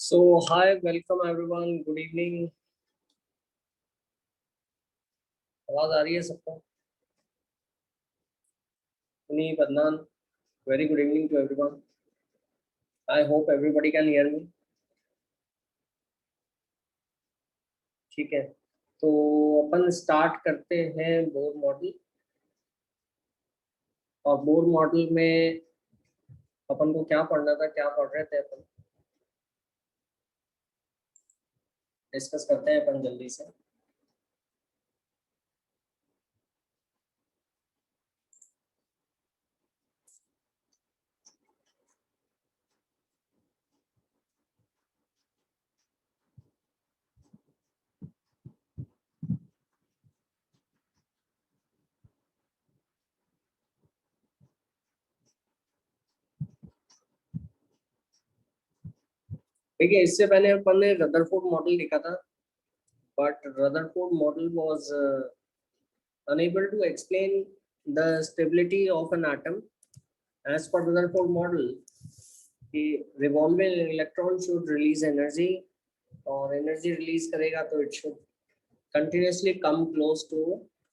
So hi, welcome everyone. Good evening. आवाज आ रही है सबको? Puneet, Adnan, very good evening to everyone. I hope everybody can hear me. ठीक है, तो अपन स्टार्ट करते हैं बोर मॉडल। और बोर मॉडल में अपन को क्या पढ़ना था, क्या पढ़ रहे थे अपन, डिस्कस करते हैं अपन जल्दी से। देखिए, इससे पहले अपन ने रदरफोर्ड मॉडल लिखा था, but Rutherford model was unable to explain the stability of an atom. As per Rutherford model, the revolving electron should release energy, और energy release करेगा तो it should continuously come close to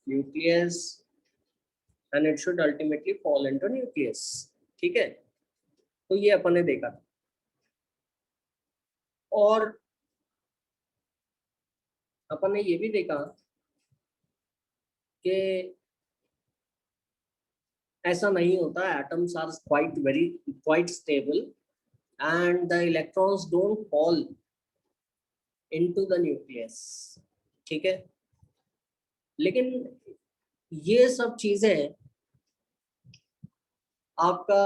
nucleus and it should ultimately fall into nucleus. ठीक है, तो ये अपन ने देखा। और अपन ने ये भी देखा कि ऐसा नहीं होता, atoms are quite stable and the electrons don't fall into the nucleus। ठीक है, लेकिन ये सब चीजें आपका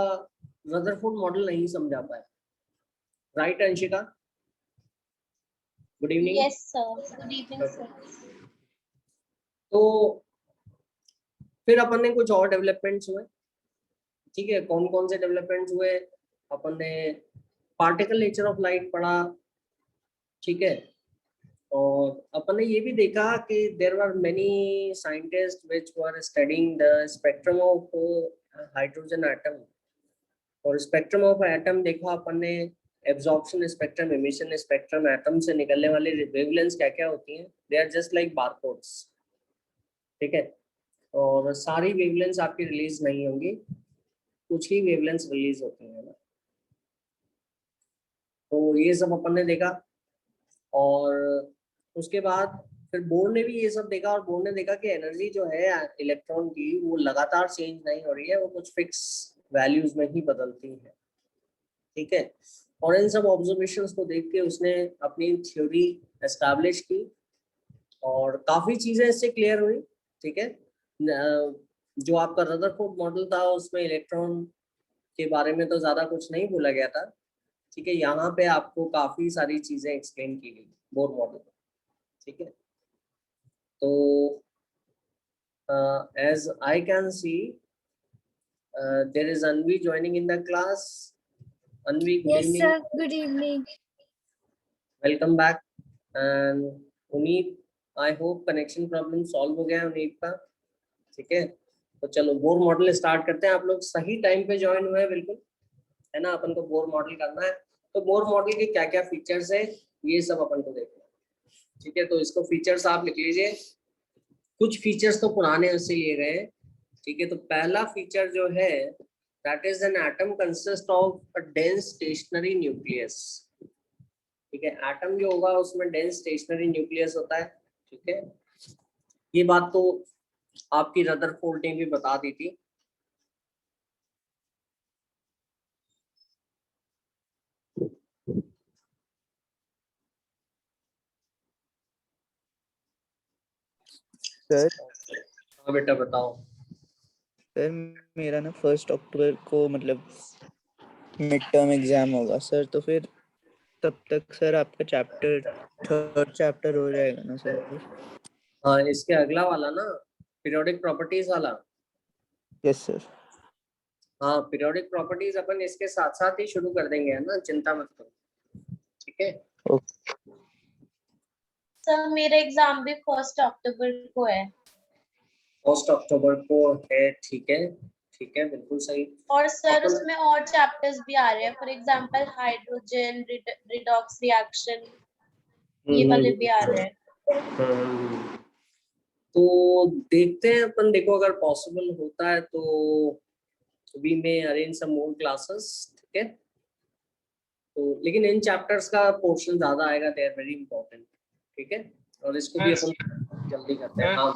रदरफोर्ड मॉडल नहीं समझा पाया। Right Anshika? Good evening. Yes sir, good evening sir. तो फिर अपन ने कुछ और डेवलपमेंट्स हुए। ठीक है, कौन कौन से डेवलपमेंट्स हुए? अपन ने पार्टिकल नेचर ऑफ लाइट पढ़ा। ठीक है, और अपन ने ये भी देखा कि there were many scientist which were studying the spectrum of hydrogen atom. और स्पेक्ट्रम ऑफ एटम देखा अपन ने, absorption spectrum, emission spectrum, atom से निकलने वाली वेवलेंथ्स क्या क्या होती हैं। They are just like barcodes. ठीक है, और सारी वेवलेंथ्स आपकी रिलीज नहीं होंगी, कुछ ही वेवलेंथ्स रिलीज होती हैं ना। तो ये सब अपन ने देखा। और उसके बाद फिर बोर्ड ने भी ये सब देखा, और बोर्ड ने देखा कि एनर्जी जो है इलेक्ट्रॉन की वो लगातार चेंज नहीं हो रही है, वो कुछ फिक्स वैल्यूज में ही बदलती है। ठीक है, और इन सब ऑब्जर्वेशंस को देख के उसने अपनी थ्योरी एस्टैब्लिश की और काफी चीजें इससे क्लियर हुई। ठीक है, जो आपका रदरफोर्ड मॉडल था उसमें इलेक्ट्रॉन के बारे में तो ज्यादा कुछ नहीं बोला गया था। ठीक है, यहाँ पे आपको काफी सारी चीजें एक्सप्लेन की गई बोर मॉडल में। ठीक है, तो as I can see, there is Anvi joining in the class. Anvi, good evening. Yes sir, good evening. Welcome back. And Uneet, I hope connection problem solve हो गया है उनीत का। ठीक है, तो चलो बोर मॉडल स्टार्ट करते हैं। आप लोग सही टाइम पे ज्वाइन हुए हैं बिल्कुल, है ना। अपन को बोर मॉडल करना है, तो बोर मॉडल के क्या क्या फीचर्स है ये सब अपन को देखना है। ठीक है, तो इसको फीचर्स आप लिख लीजिए। कुछ फीचर्स तो पुराने से लिए गए। ठीक है, तो पहला फीचर जो है that is an atom consist of a dense stationary nucleus. ठीक है, एटम जो होगा उसमें डेंस स्टेशनरी न्यूक्लियस होता है। ठीक है, ये बात तो आपकी रदरफोर्ड ने भी बता दी थी। सर हाँ बेटा बताओ। सर मेरा ना 1 अक्टूबर को मतलब मिड टर्म एग्जाम होगा सर, तो फिर तब तक सर आपका चैप्टर 3rd चैप्टर हो जाएगा ना सर? हाँ, इसके अगला वाला ना, पीरियोडिक प्रॉपर्टीज वाला। Yes sir. हाँ, पीरियोडिक प्रॉपर्टीज अपन इसके साथ साथ ही शुरू कर देंगे, है ना, चिंता मत करो, ठीक है। सर मेरा एग्जाम भी 1 अक्टूबर को है। 1 अक्टूबर को है, ठीक है, ठीक है, बिल्कुल सही। और सर अपन उसमें और चैप्टर्स भी आ रहे हैं, for example hydrogen redox reaction, ये वाले भी आ रहे हैं। हम्म। तो देखते हैं अपन, देखो अगर पॉसिबल होता है तो we may arrange some more classes, ठीक है। तो लेकिन इन चैप्टर्स का पोर्शन ज्यादा आएगा, दे आर वेरी इंपॉर्टेंट, ठीक है। और इसको भी अपन जल्दी करते हैं। हाँ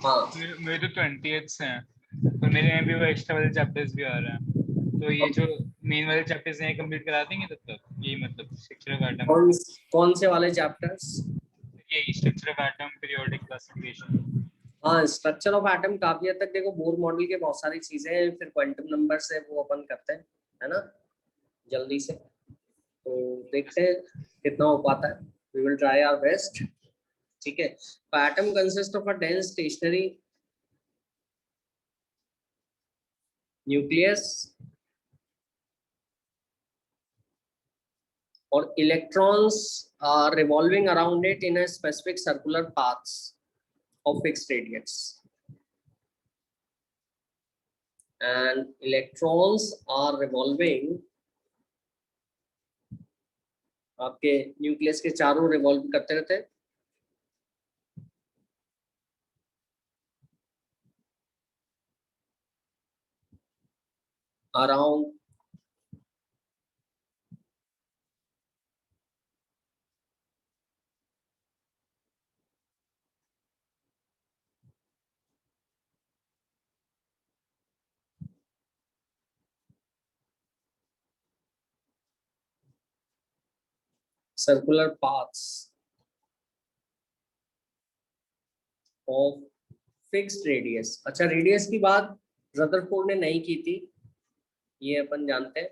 हाँ, मेरे तो 20th से हैं, तो मेरे में भी वो एक्स्ट्रा वाले चैप्टर्स भी आ रहे हैं, तो ये जो मेन वाले चैप्टर्स हैं कंप्लीट करा देंगे तब तक। यही मतलब स्ट्रक्चर ऑफ एटम, कौन से वाले चैप्टर्स? ये structure of atom, periodic classification. हाँ, स्ट्रक्चर ऑफ एटम काफी हद तक देखो, बोर मॉडल के बहुत सारी चीजें हैं, फिर क्वांटम नंबर से वो अपन करते हैं, है ना, जल्दी से। तो देखते हैं कितना हो पाता है, we will try our best, ठीक है। तो atom consist of a dense stationary nucleus और electrons are revolving around it in a specific circular paths of fixed radius, and electrons are revolving आपके न्यूक्लियस के चारों रिवॉल्व करते रहते हैं, around circular paths of fixed radius. अच्छा, radius की बात रदरफोर्ड ने नहीं की थी, ये अपन जानते हैं।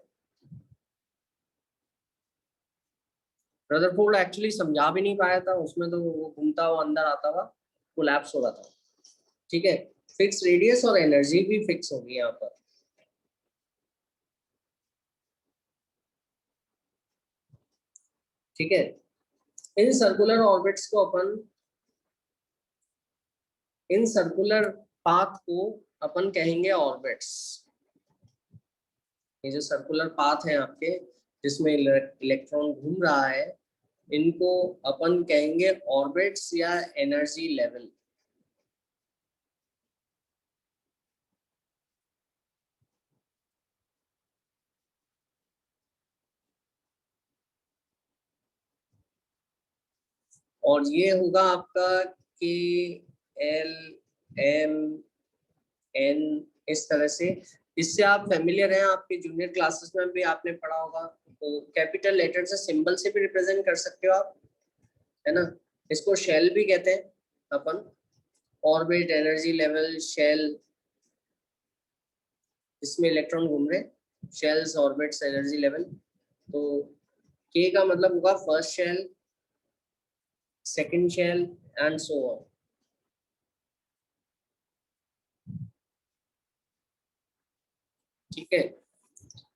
रदरफोर्ड एक्चुअली समझा भी नहीं पाया था, उसमें तो वो घूमता हुआ अंदर आता हुआ कोलैप्स हो रहा था, ठीक है। फिक्स रेडियस और एनर्जी भी फिक्स होगी यहाँ पर, ठीक है। इन सर्कुलर ऑर्बिट्स को अपन, इन सर्कुलर पाथ को अपन कहेंगे ऑर्बिट्स। ये जो सर्कुलर पाथ है आपके, जिसमें इलेक्ट्रॉन घूम रहा है, इनको अपन कहेंगे ऑर्बिट्स या एनर्जी लेवल। और ये होगा आपका के एल एम एन, इस तरह से। इससे आप फेमिलियर हैं, आपके जूनियर क्लासेस में भी आपने पढ़ा होगा। तो कैपिटल लेटर से, सिंबल से भी रिप्रेजेंट कर सकते हो आप, है ना। इसको शेल भी कहते हैं अपन, ऑर्बिट, एनर्जी लेवल, शेल, इसमें इलेक्ट्रॉन घूम रहे, शेल्स, ऑर्बिट्स, एनर्जी लेवल। तो के का मतलब होगा first shell, second shell and so on, ठीक है।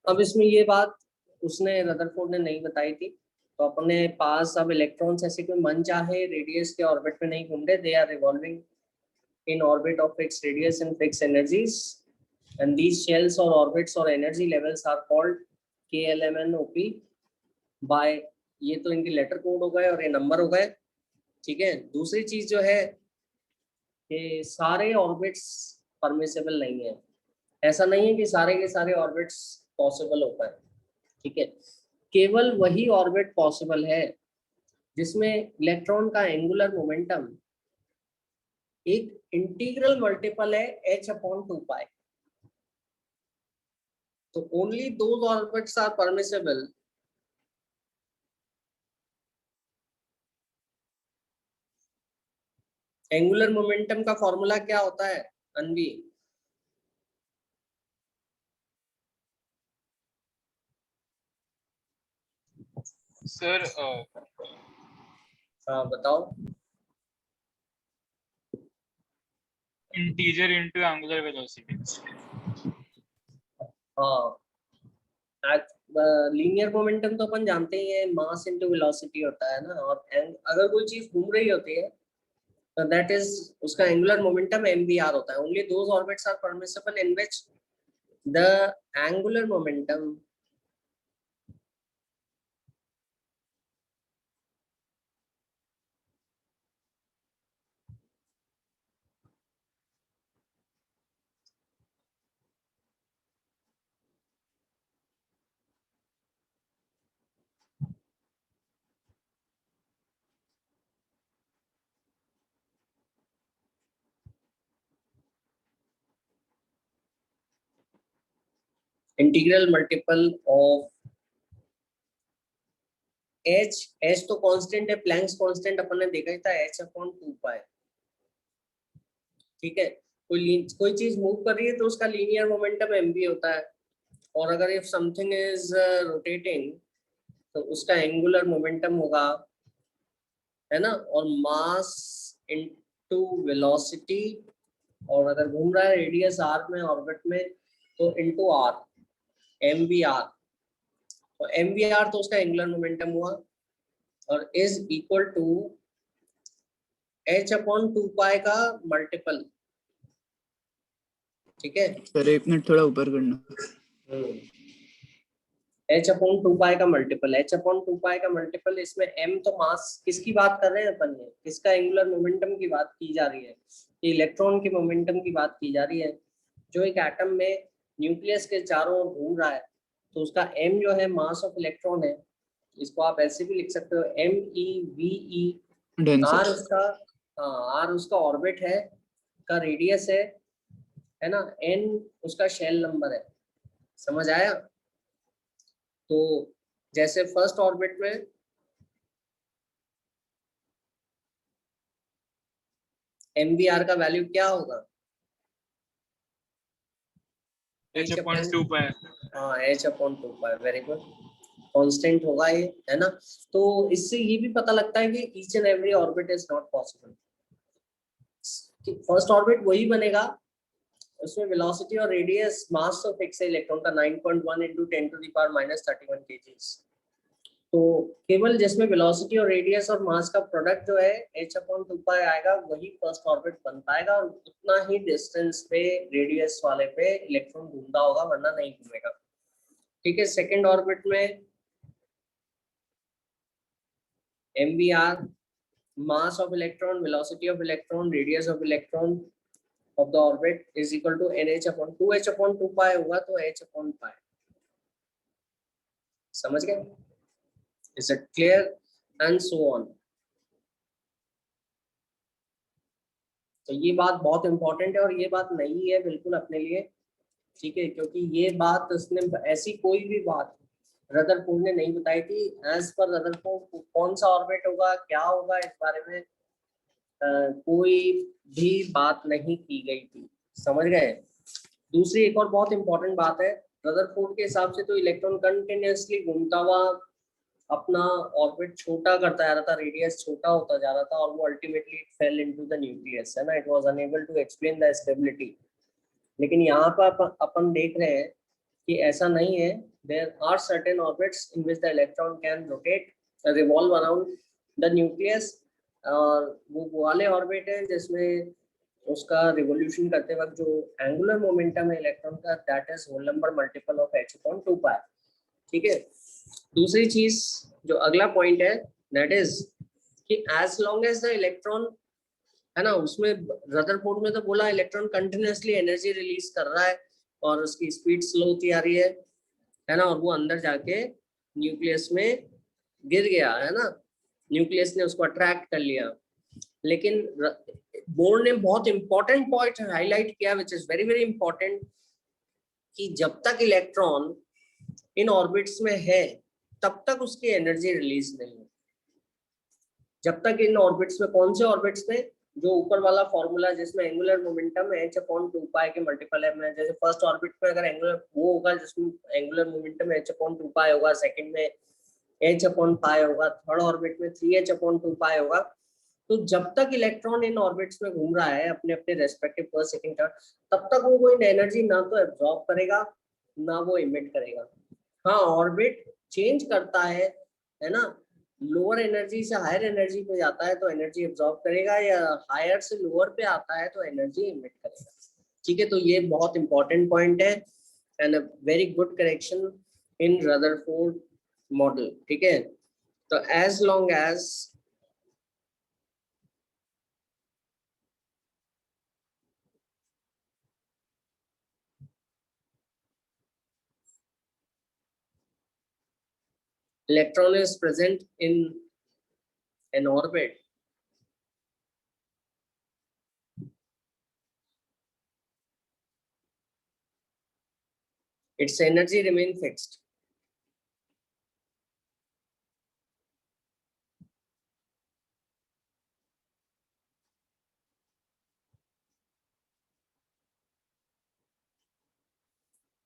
अब इसमें ये बात उसने, रदरफोर्ड ने नहीं बताई थी, तो अपने पास अब इलेक्ट्रॉन्स ऐसे कोई मन चाहे रेडियस के ऑर्बिट में नहीं घूम रहे, they are revolving in orbit of fixed radius and fixed energies, and these shells or orbits or energy levels are called KLMNOP by, ये तो इनके लेटर कोड हो गए और ये नंबर हो गए, ठीक है। दूसरी चीज जो है कि सारे ऑर्बिट्स परमिसिबल नहीं है, ऐसा नहीं है कि सारे के सारे ऑर्बिट्स पॉसिबल हो पाए, ठीक है। केवल वही ऑर्बिट पॉसिबल है जिसमें इलेक्ट्रॉन का एंगुलर मोमेंटम एक इंटीग्रल मल्टीपल है h/2π। तो only those orbits are permissible angular momentum का फॉर्मूला क्या होता है अनवी? सर हाँ बताओ। Integer into angular velocity. हाँ, लीनियर मोमेंटम तो अपन जानते ही है, मास इनटू वेलोसिटी होता है ना। और अगर कोई चीज घूम रही होती है तो दैट इज उसका एंगुलर मोमेंटम mvr होता है। Only those orbits are permissible in which the angular momentum integral multiple of h तो कांस्टेंट है, प्लैंक्स कांस्टेंट अपन ने देखा ही था, h/2 पाई। ठीक है, कोई चीज मूव कर रही है तो उसका लीनियर मोमेंटम mv होता है। और अगर इफ समथिंग इज रोटेटिंग तो उसका एंगुलर मोमेंटम होगा, है ना। और मास इनटू वेलोसिटी, और अगर घूम रहा है रेडियस r में ऑर्बिट में तो इनटू r, mvr। तो mvr तो उसका एंगुलर मोमेंटम हुआ और इज इक्वल टू h/2 पाई का मल्टीपल। ठीक है, सर 1 मिनट थोड़ा ऊपर करना। h/2 पाई का मल्टीपल, h/2 पाई का मल्टीपल। इसमें m तो मास किसकी बात कर रहे हैं अपन ने, किसका एंगुलर मोमेंटम की बात की जा रही है, इलेक्ट्रॉन के मोमेंटम की बात की जा रही है जो एक एटम में न्यूक्लियस के चारों ओर घूम रहा है। तो उसका m जो है मास ऑफ इलेक्ट्रॉन है, इसको आप ऐसे भी लिख सकते हो MEVE। r उसका, हाँ r उसका ऑर्बिट है का रेडियस है ना, n उसका शेल नंबर है। समझ आया। तो जैसे फर्स्ट ऑर्बिट में mvr का वैल्यू क्या होगा, h/2 पाई। हाँ h/2 पाई, वेरी गुड, कांस्टेंट होगा ये, है ना। तो इससे ये भी पता लगता है कि each and every orbit is not possible. First orbit वही बनेगा उसमें वेलोसिटी और रेडियस मास तो फिक्स है इलेक्ट्रॉन का 9.1 × 10⁻³ kg। तो केवल जिसमें वेलोसिटी और रेडियस और मास का प्रोडक्ट जो है h/2 पाई आएगा वही फर्स्ट ऑर्बिट बन पाएगा, और उतना ही डिस्टेंस पे रेडियस वाले पे इलेक्ट्रॉन घूमता होगा, वरना नहीं घूमेगा। ठीक है, सेकंड ऑर्बिट में mvr, mass of electron, velocity of electron, radius of electron of the orbit is equal to nh/2, h/2 पाई होगा तो h/pi। समझ गए? Is it clear? And so on। तो ये बात बहुत इंपॉर्टेंट है और ये बात नहीं है बिल्कुल अपने लिए। ठीक है, क्योंकि ये बात उसने ऐसी कोई भी बात रदरफोर्ड ने नहीं बताई थी। एज पर रदरफोर्ड कौन सा ऑर्बिट होगा, क्या होगा, इस बारे में कोई भी बात नहीं की गई थी। समझ गए? दूसरी एक और बहुत इंपॉर्टेंट बात है, रदरफोर्ड के हिसाब से तो इलेक्ट्रॉन कंटिन्यूअसली घूमता हुआ अपना ऑर्बिट छोटा करता जा रहा था, रेडियस छोटा होता जा रहा था, और वो ultimately fell into the nucleus, है ना। It was unable to explain the stability. लेकिन यहाँ पर अपन देख रहे हैं कि ऐसा नहीं है। There are certain orbits in which the electron can rotate, revolve around the nucleus, और वो वाले ऑर्बिट है जिसमें उसका रिवोल्यूशन करते वक्त जो एंगुलर मोमेंटम है इलेक्ट्रॉन का, that is whole number multiple of h/2 pi. ठीक है, दूसरी चीज जो अगला पॉइंट है दैट इज कि as long as the electron, है ना, उसमें रदरफोर्ड में तो बोला इलेक्ट्रॉन कंटिन्यूअसली एनर्जी रिलीज कर रहा है और उसकी स्पीड स्लो होती आ रही है ना, और वो अंदर जाके न्यूक्लियस में गिर गया, है ना, न्यूक्लियस ने उसको अट्रैक्ट कर लिया। लेकिन बोर्ड ने बहुत इंपॉर्टेंट पॉइंट हाईलाइट किया which is very very important, कि जब तक इलेक्ट्रॉन इन ऑर्बिट्स में है तब तक उसकी एनर्जी रिलीज नहीं है। जब तक इन ऑर्बिट्स में, कौन से ऑर्बिट्स में, जो ऊपर वाला फॉर्मूला जिसमें एंगुलर मोमेंटम h/2 पाई के मल्टीपल है, मैं जैसे फर्स्ट ऑर्बिट में अगर एंगुलर वो होगा जिसमें एंगुलर मोमेंटम h/2 पाई होगा, सेकंड में H/pi होगा, थर्ड ऑर्बिट में 3H/2 होगा। तो जब तक इलेक्ट्रॉन इन ऑर्बिट्स में घूम रहा है अपने अपने रेस्पेक्टिव फर्स्ट सेकंड थर्ड, तब तक वो कोई एनर्जी ना तो एब्जॉर्ब करेगा ना वो इमिट करेगा। हाँ, ऑर्बिट चेंज करता है ना, लोअर एनर्जी से हायर एनर्जी पे जाता है तो एनर्जी एब्जॉर्ब करेगा, या हायर से लोअर पे आता है तो एनर्जी इमिट करेगा। ठीक है, तो ये बहुत इंपॉर्टेंट पॉइंट है and a very good correction in Rutherford model. ठीक है, तो as long as electron is present in an orbit, its energy remain fixed.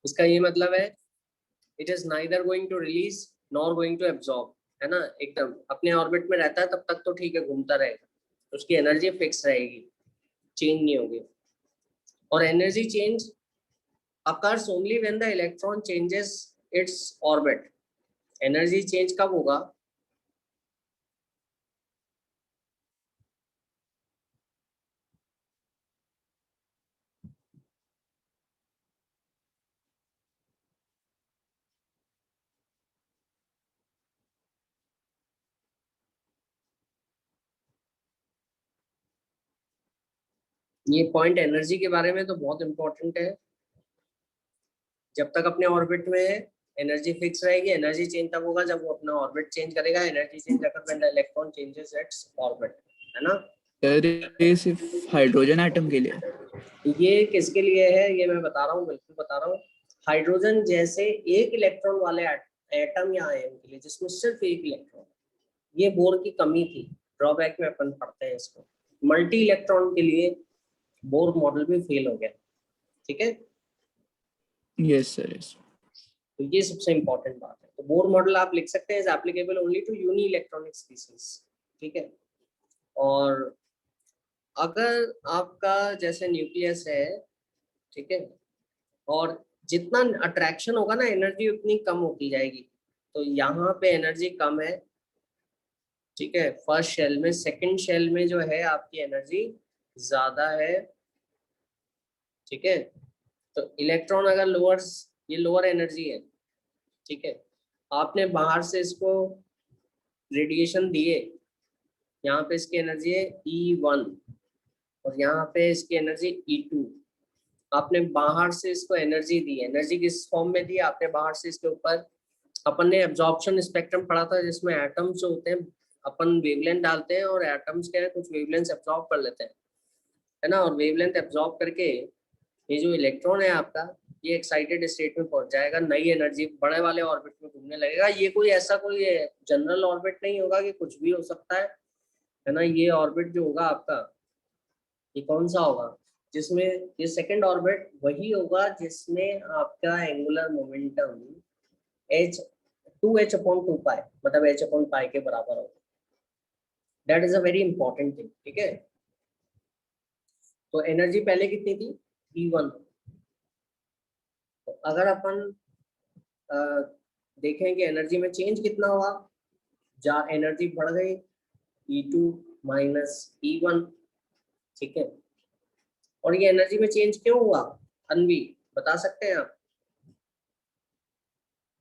इसका ये मतलब है it is neither going to release nor going to absorb, है ना, एकदम अपने ऑर्बिट में रहता है तब तक तो ठीक है, घूमता रहेगा, उसकी एनर्जी फिक्स रहेगी, चेंज नहीं होगी। और energy change occurs only when the electron changes its orbit. Energy change कब होगा? ये पॉइंट एनर्जी के बारे में तो बहुत इंपॉर्टेंट है। जब तक अपने ऑर्बिट में है एनर्जी फिक्स रहेगी, एनर्जी चेंज तब होगा जब वो अपना ऑर्बिट चेंज करेगा। एनर्जी चेंज अगर when the electron changes its orbit, है ना। ये सिर्फ हाइड्रोजन एटम के लिए? ये किसके लिए है ये मैं बता रहा हूँ, बिल्कुल बता रहा हूँ। हाइड्रोजन जैसे एक इलेक्ट्रॉन वाले एटम या आयन के लिए जिसमें सिर्फ एक इलेक्ट्रॉन, ये बोर की कमी थी, ड्रॉबैक में अपन पढ़ते हैं इसको। मल्टी इलेक्ट्रॉन के लिए बोर मॉडल भी फेल हो गया। ठीक है, यस सर, यस। तो ये सबसे इंपॉर्टेंट बात है। तो बोर मॉडल आप लिख सकते हैं is applicable only to uni electronic species. ठीक है, और अगर आपका जैसे न्यूक्लियस है, ठीक है, और जितना अट्रैक्शन होगा ना एनर्जी उतनी कम होती जाएगी। तो यहाँ पे एनर्जी कम है, ठीक है, फर्स्ट शेल में। सेकंड शेल में जो है आपकी एनर्जी ज्यादा है। ठीक है, तो इलेक्ट्रॉन अगर लोअर, ये लोअर एनर्जी है, ठीक है, आपने बाहर से इसको रेडिएशन दिए, यहाँ पे इसकी एनर्जी है E1 और यहाँ पे इसकी एनर्जी E2। आपने बाहर से इसको एनर्जी दी, एनर्जी किस फॉर्म में दी आपने बाहर से इसके ऊपर? अपन ने एब्जॉर्प्शन स्पेक्ट्रम पढ़ा था जिसमें एटम्स जो होते हैं अपन वेवलेंथ डालते हैं और एटम्स के कुछ वेवलेंथ एब्जॉर्ब कर लेते हैं, है ना। और वेवलेंथ एब्जॉर्ब करके ये जो इलेक्ट्रॉन है आपका ये एक्साइटेड स्टेट में पहुंच जाएगा, नई एनर्जी बड़े वाले ऑर्बिट में घूमने लगेगा। ये कोई ऐसा कोई जनरल ऑर्बिट नहीं होगा कि कुछ भी हो सकता है ना। ये ऑर्बिट जो होगा आपका, ये कौन सा होगा? जिसमें ये सेकंड ऑर्बिट वही होगा जिसमें आपका एंगुलर मोमेंटम h2h/2 मतलब h/π के बराबर होगा। That is a very important thing. ठीक है, तो एनर्जी पहले कितनी थी? E1। तो अगर अपन देखें कि एनर्जी में चेंज कितना हुआ, जहाँ एनर्जी बढ़ गई E2 माइनस E1। ठीक है, और ये एनर्जी में चेंज क्यों हुआ अनवी, बता सकते हैं आप?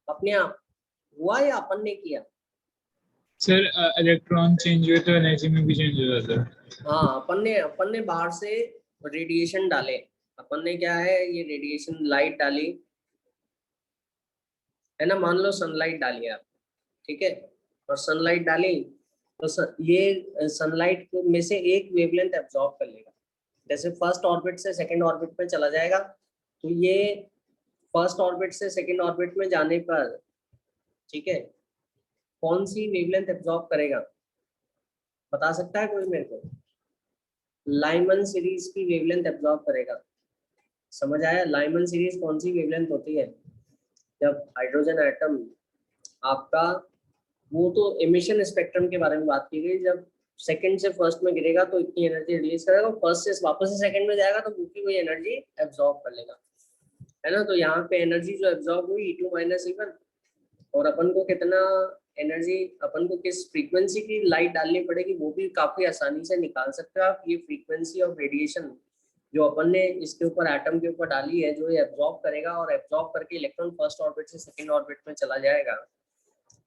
अपने आप हुआ या अपन ने किया? सर इलेक्ट्रॉन चेंज हुए तो एनर्जी में भी चेंज हो जाता है। हाँ, अपन ने बाहर से रेडिएशन डाले। अपन ने क्या है, ये रेडिएशन लाइट डाली, है ना। मान लो सनलाइट डाली आप, ठीक है, और सनलाइट डाली तो ये सनलाइट में से एक वेवलेंथ एब्जॉर्ब कर लेगा। जैसे फर्स्ट ऑर्बिट से सेकंड ऑर्बिट में चला जाएगा, तो ये फर्स्ट ऑर्बिट से सेकंड ऑर्बिट में जाने पर, ठीक है, कौन सी वेवलेंथ एब्जॉर्ब करेगा, बता सकता है कोई मेरे को? लाइमन सीरीज की वेवलेंथ एब्जॉर्ब करेगा। समझ आया? लाइमन सीरीज कौन सी वेवलेंथ होती है? जब हाइड्रोजन एटम आपका वो तो एमिशन स्पेक्ट्रम के बारे में बात की गई, जब सेकंड से फर्स्ट में गिरेगा तो इतनी एनर्जी रिलीज करेगा, फर्स्ट से वापस से सेकंड में जाएगा तो उसकी वही एनर्जी एब्जॉर्ब कर लेगा, है ना। तो यहाँ पे एनर्जी जो एब्जॉर्ब हुई E2 माइनस E1, और अपन को कितना एनर्जी, अपन को किस फ्रीक्वेंसी की लाइट डालनी पड़ेगी वो भी काफी आसानी से निकाल सकते हो आप। ये फ्रीक्वेंसी ऑफ रेडिएशन जो अपन ने इसके ऊपर एटम के ऊपर डाली है, जो ये एब्जॉर्ब करेगा और एब्जॉर्ब करके इलेक्ट्रॉन फर्स्ट ऑर्बिट से सेकंड ऑर्बिट में चला जाएगा,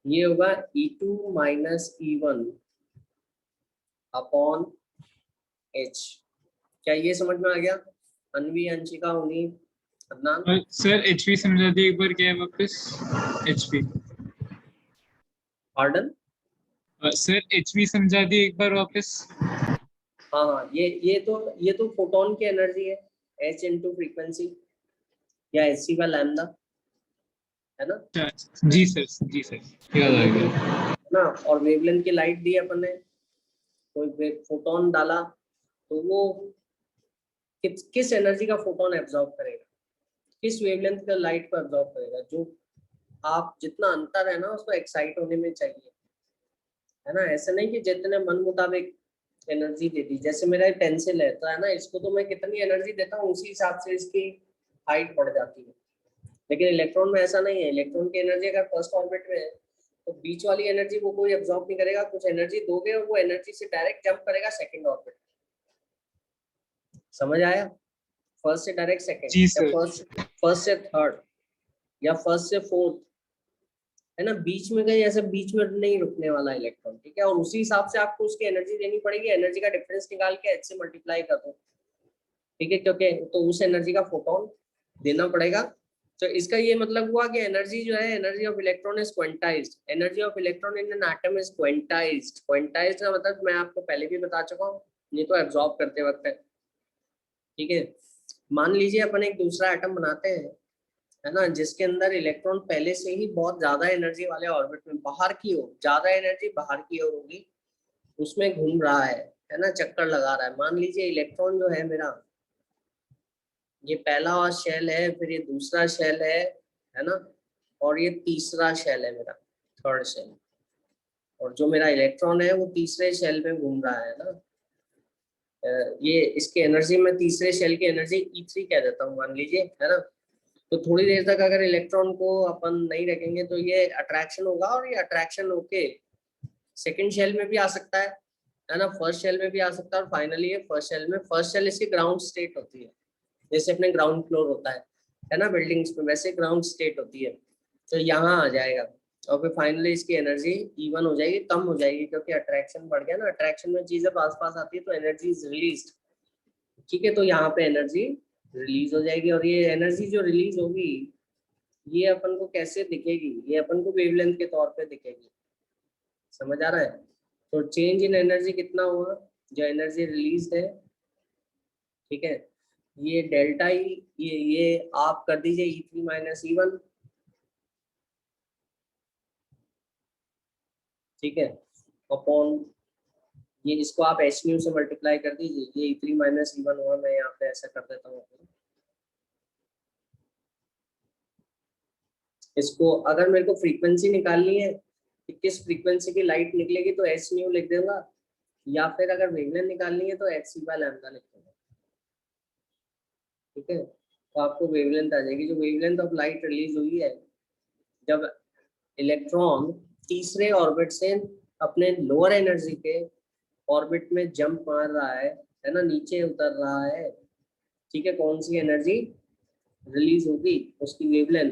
ये होगा E2 minus E1 upon H। क्या ये समझ में आ गया? अनवी, अंशिका, उन्नीत, अदनान। सर HP समझा दिए एक बार, क्या है वापस? HP pardon? सर HP समझा दिए एक बार वापस। हाँ हाँ, ये तो फोटोन की एनर्जी है, H इंटू फ्रीक्वेंसी या Hc का लैम्डा, है ना। जी सर याद आ गया ना, और वेवलेंथ की लाइट दी अपन ने, कोई फोटोन डाला तो वो किस एनर्जी का फोटोन एब्जॉर्ब करेगा, किस वेवलेंथ का लाइट को एब्जॉर्ब करेगा, जो आप जितना अंतर है ना उसको एक्साइट होने में चाहिए, है ना। ऐसे नहीं कि जितने मन मुताबिक एनर्जी दे दी, जैसे मेरा पेंसिल है तो है ना, इसको तो मैं कितनी एनर्जी देता हूँ उसी हिसाब से इसकी हाइट बढ़ जाती है, लेकिन इलेक्ट्रॉन में ऐसा नहीं है। इलेक्ट्रॉन की एनर्जी अगर फर्स्ट ऑर्बिट में है तो बीच वाली एनर्जी वो कोई एब्जॉर्ब नहीं करेगा, कुछ एनर्जी दोगे और वो एनर्जी से डायरेक्ट जंप करेगा सेकंड ऑर्बिट। समझ आया? फर्स्ट से डायरेक्ट सेकंड, जी या सर। फर्स्ट से थर्ड, या फर्स्ट से फोर्थ, है ना। बीच में कहीं ऐसे बीच में नहीं रुकने वाला इलेक्ट्रॉन, ठीक है। और उसी हिसाब से आपको उसकी एनर्जी देनी पड़ेगी, एनर्जी का डिफरेंस निकाल के H से मल्टीप्लाई कर दो, ठीक है, क्योंकि तो उस एनर्जी का फोटोन देना पड़ेगा। तो इसका ये मतलब हुआ कि एनर्जी जो है, energy of electron is quantized, energy of electron in an atom is quantized. Quantized का मतलब मैं आपको पहले भी बता चुका हूँ, ये तो एब्जॉर्ब करते वक्त है, ठीक है। मान लीजिए अपन एक दूसरा एटम बनाते हैं, है ना, जिसके अंदर इलेक्ट्रॉन पहले से ही बहुत ज्यादा एनर्जी वाले ऑर्बिट में बाहर की ओर, ज्यादा एनर्जी बाहर की ओर होगी, उसमें घूम रहा है ना, चक्कर लगा रहा है। मान लीजिए इलेक्ट्रॉन जो है मेरा, ये पहला शेल है, फिर ये दूसरा शेल है ना, और ये तीसरा शेल है मेरा, थर्ड शेल, और जो मेरा इलेक्ट्रॉन है वो तीसरे शेल में घूम रहा है ना। ये इसकी एनर्जी में तीसरे शेल की एनर्जी E3 कह देता हूँ, मान लीजिए, है ना। तो थोड़ी देर तक अगर इलेक्ट्रॉन को अपन नहीं रखेंगे तो ये अट्रैक्शन होगा, और ये अट्रैक्शन होके सेकंड शेल में भी आ सकता है ना, फर्स्ट शेल में भी आ सकता है, और फाइनली ये फर्स्ट शेल में, फर्स्ट शेल इसकी ग्राउंड स्टेट होती है, जैसे अपने ग्राउंड फ्लोर होता है ना बिल्डिंग्स में, वैसे ग्राउंड स्टेट होती है। तो यहाँ आ जाएगा, और फिर फाइनली इसकी एनर्जी E1 हो जाएगी, कम हो जाएगी, क्योंकि अट्रैक्शन बढ़ गया ना। अट्रैक्शन में चीजें पास पास आती है तो एनर्जी इज रिलीज, ठीक है। तो यहाँ पे एनर्जी रिलीज हो जाएगी, और ये एनर्जी जो रिलीज होगी ये अपन को कैसे दिखेगी, ये अपन को वेवलेंथ के तौर पे दिखेगी। समझ आ रहा है? तो चेंज इन एनर्जी कितना हुआ, जो एनर्जी रिलीज है, ठीक है, ये डेल्टा ई, ये आप कर दीजिए E3 माइनस E1, ठीक है, अपॉन ये, इसको आप H न्यू से मल्टीप्लाई कर दीजिए, ये E3 माइनस E1 हुआ। मैं यहाँ पे ऐसा कर देता हूँ, इसको अगर मेरे को फ्रीक्वेंसी निकालनी है कि किस फ्रीक्वेंसी की लाइट निकलेगी तो H न्यू लिख दूंगा, या फिर अगर वेवलेंथ निकालनी है तो Hc बाय लैम्डा लिख दूंगा, ठीक है। तो आपको वेवलेंथ आ जाएगी, जो वेवलेंथ ऑफ लाइट रिलीज हुई है जब इलेक्ट्रॉन तीसरे ऑर्बिट से अपने लोअर एनर्जी के ऑर्बिट में जंप मार रहा है ना, नीचे उतर रहा है, ठीक है। कौन सी एनर्जी रिलीज होगी, उसकी वेवलेंथ।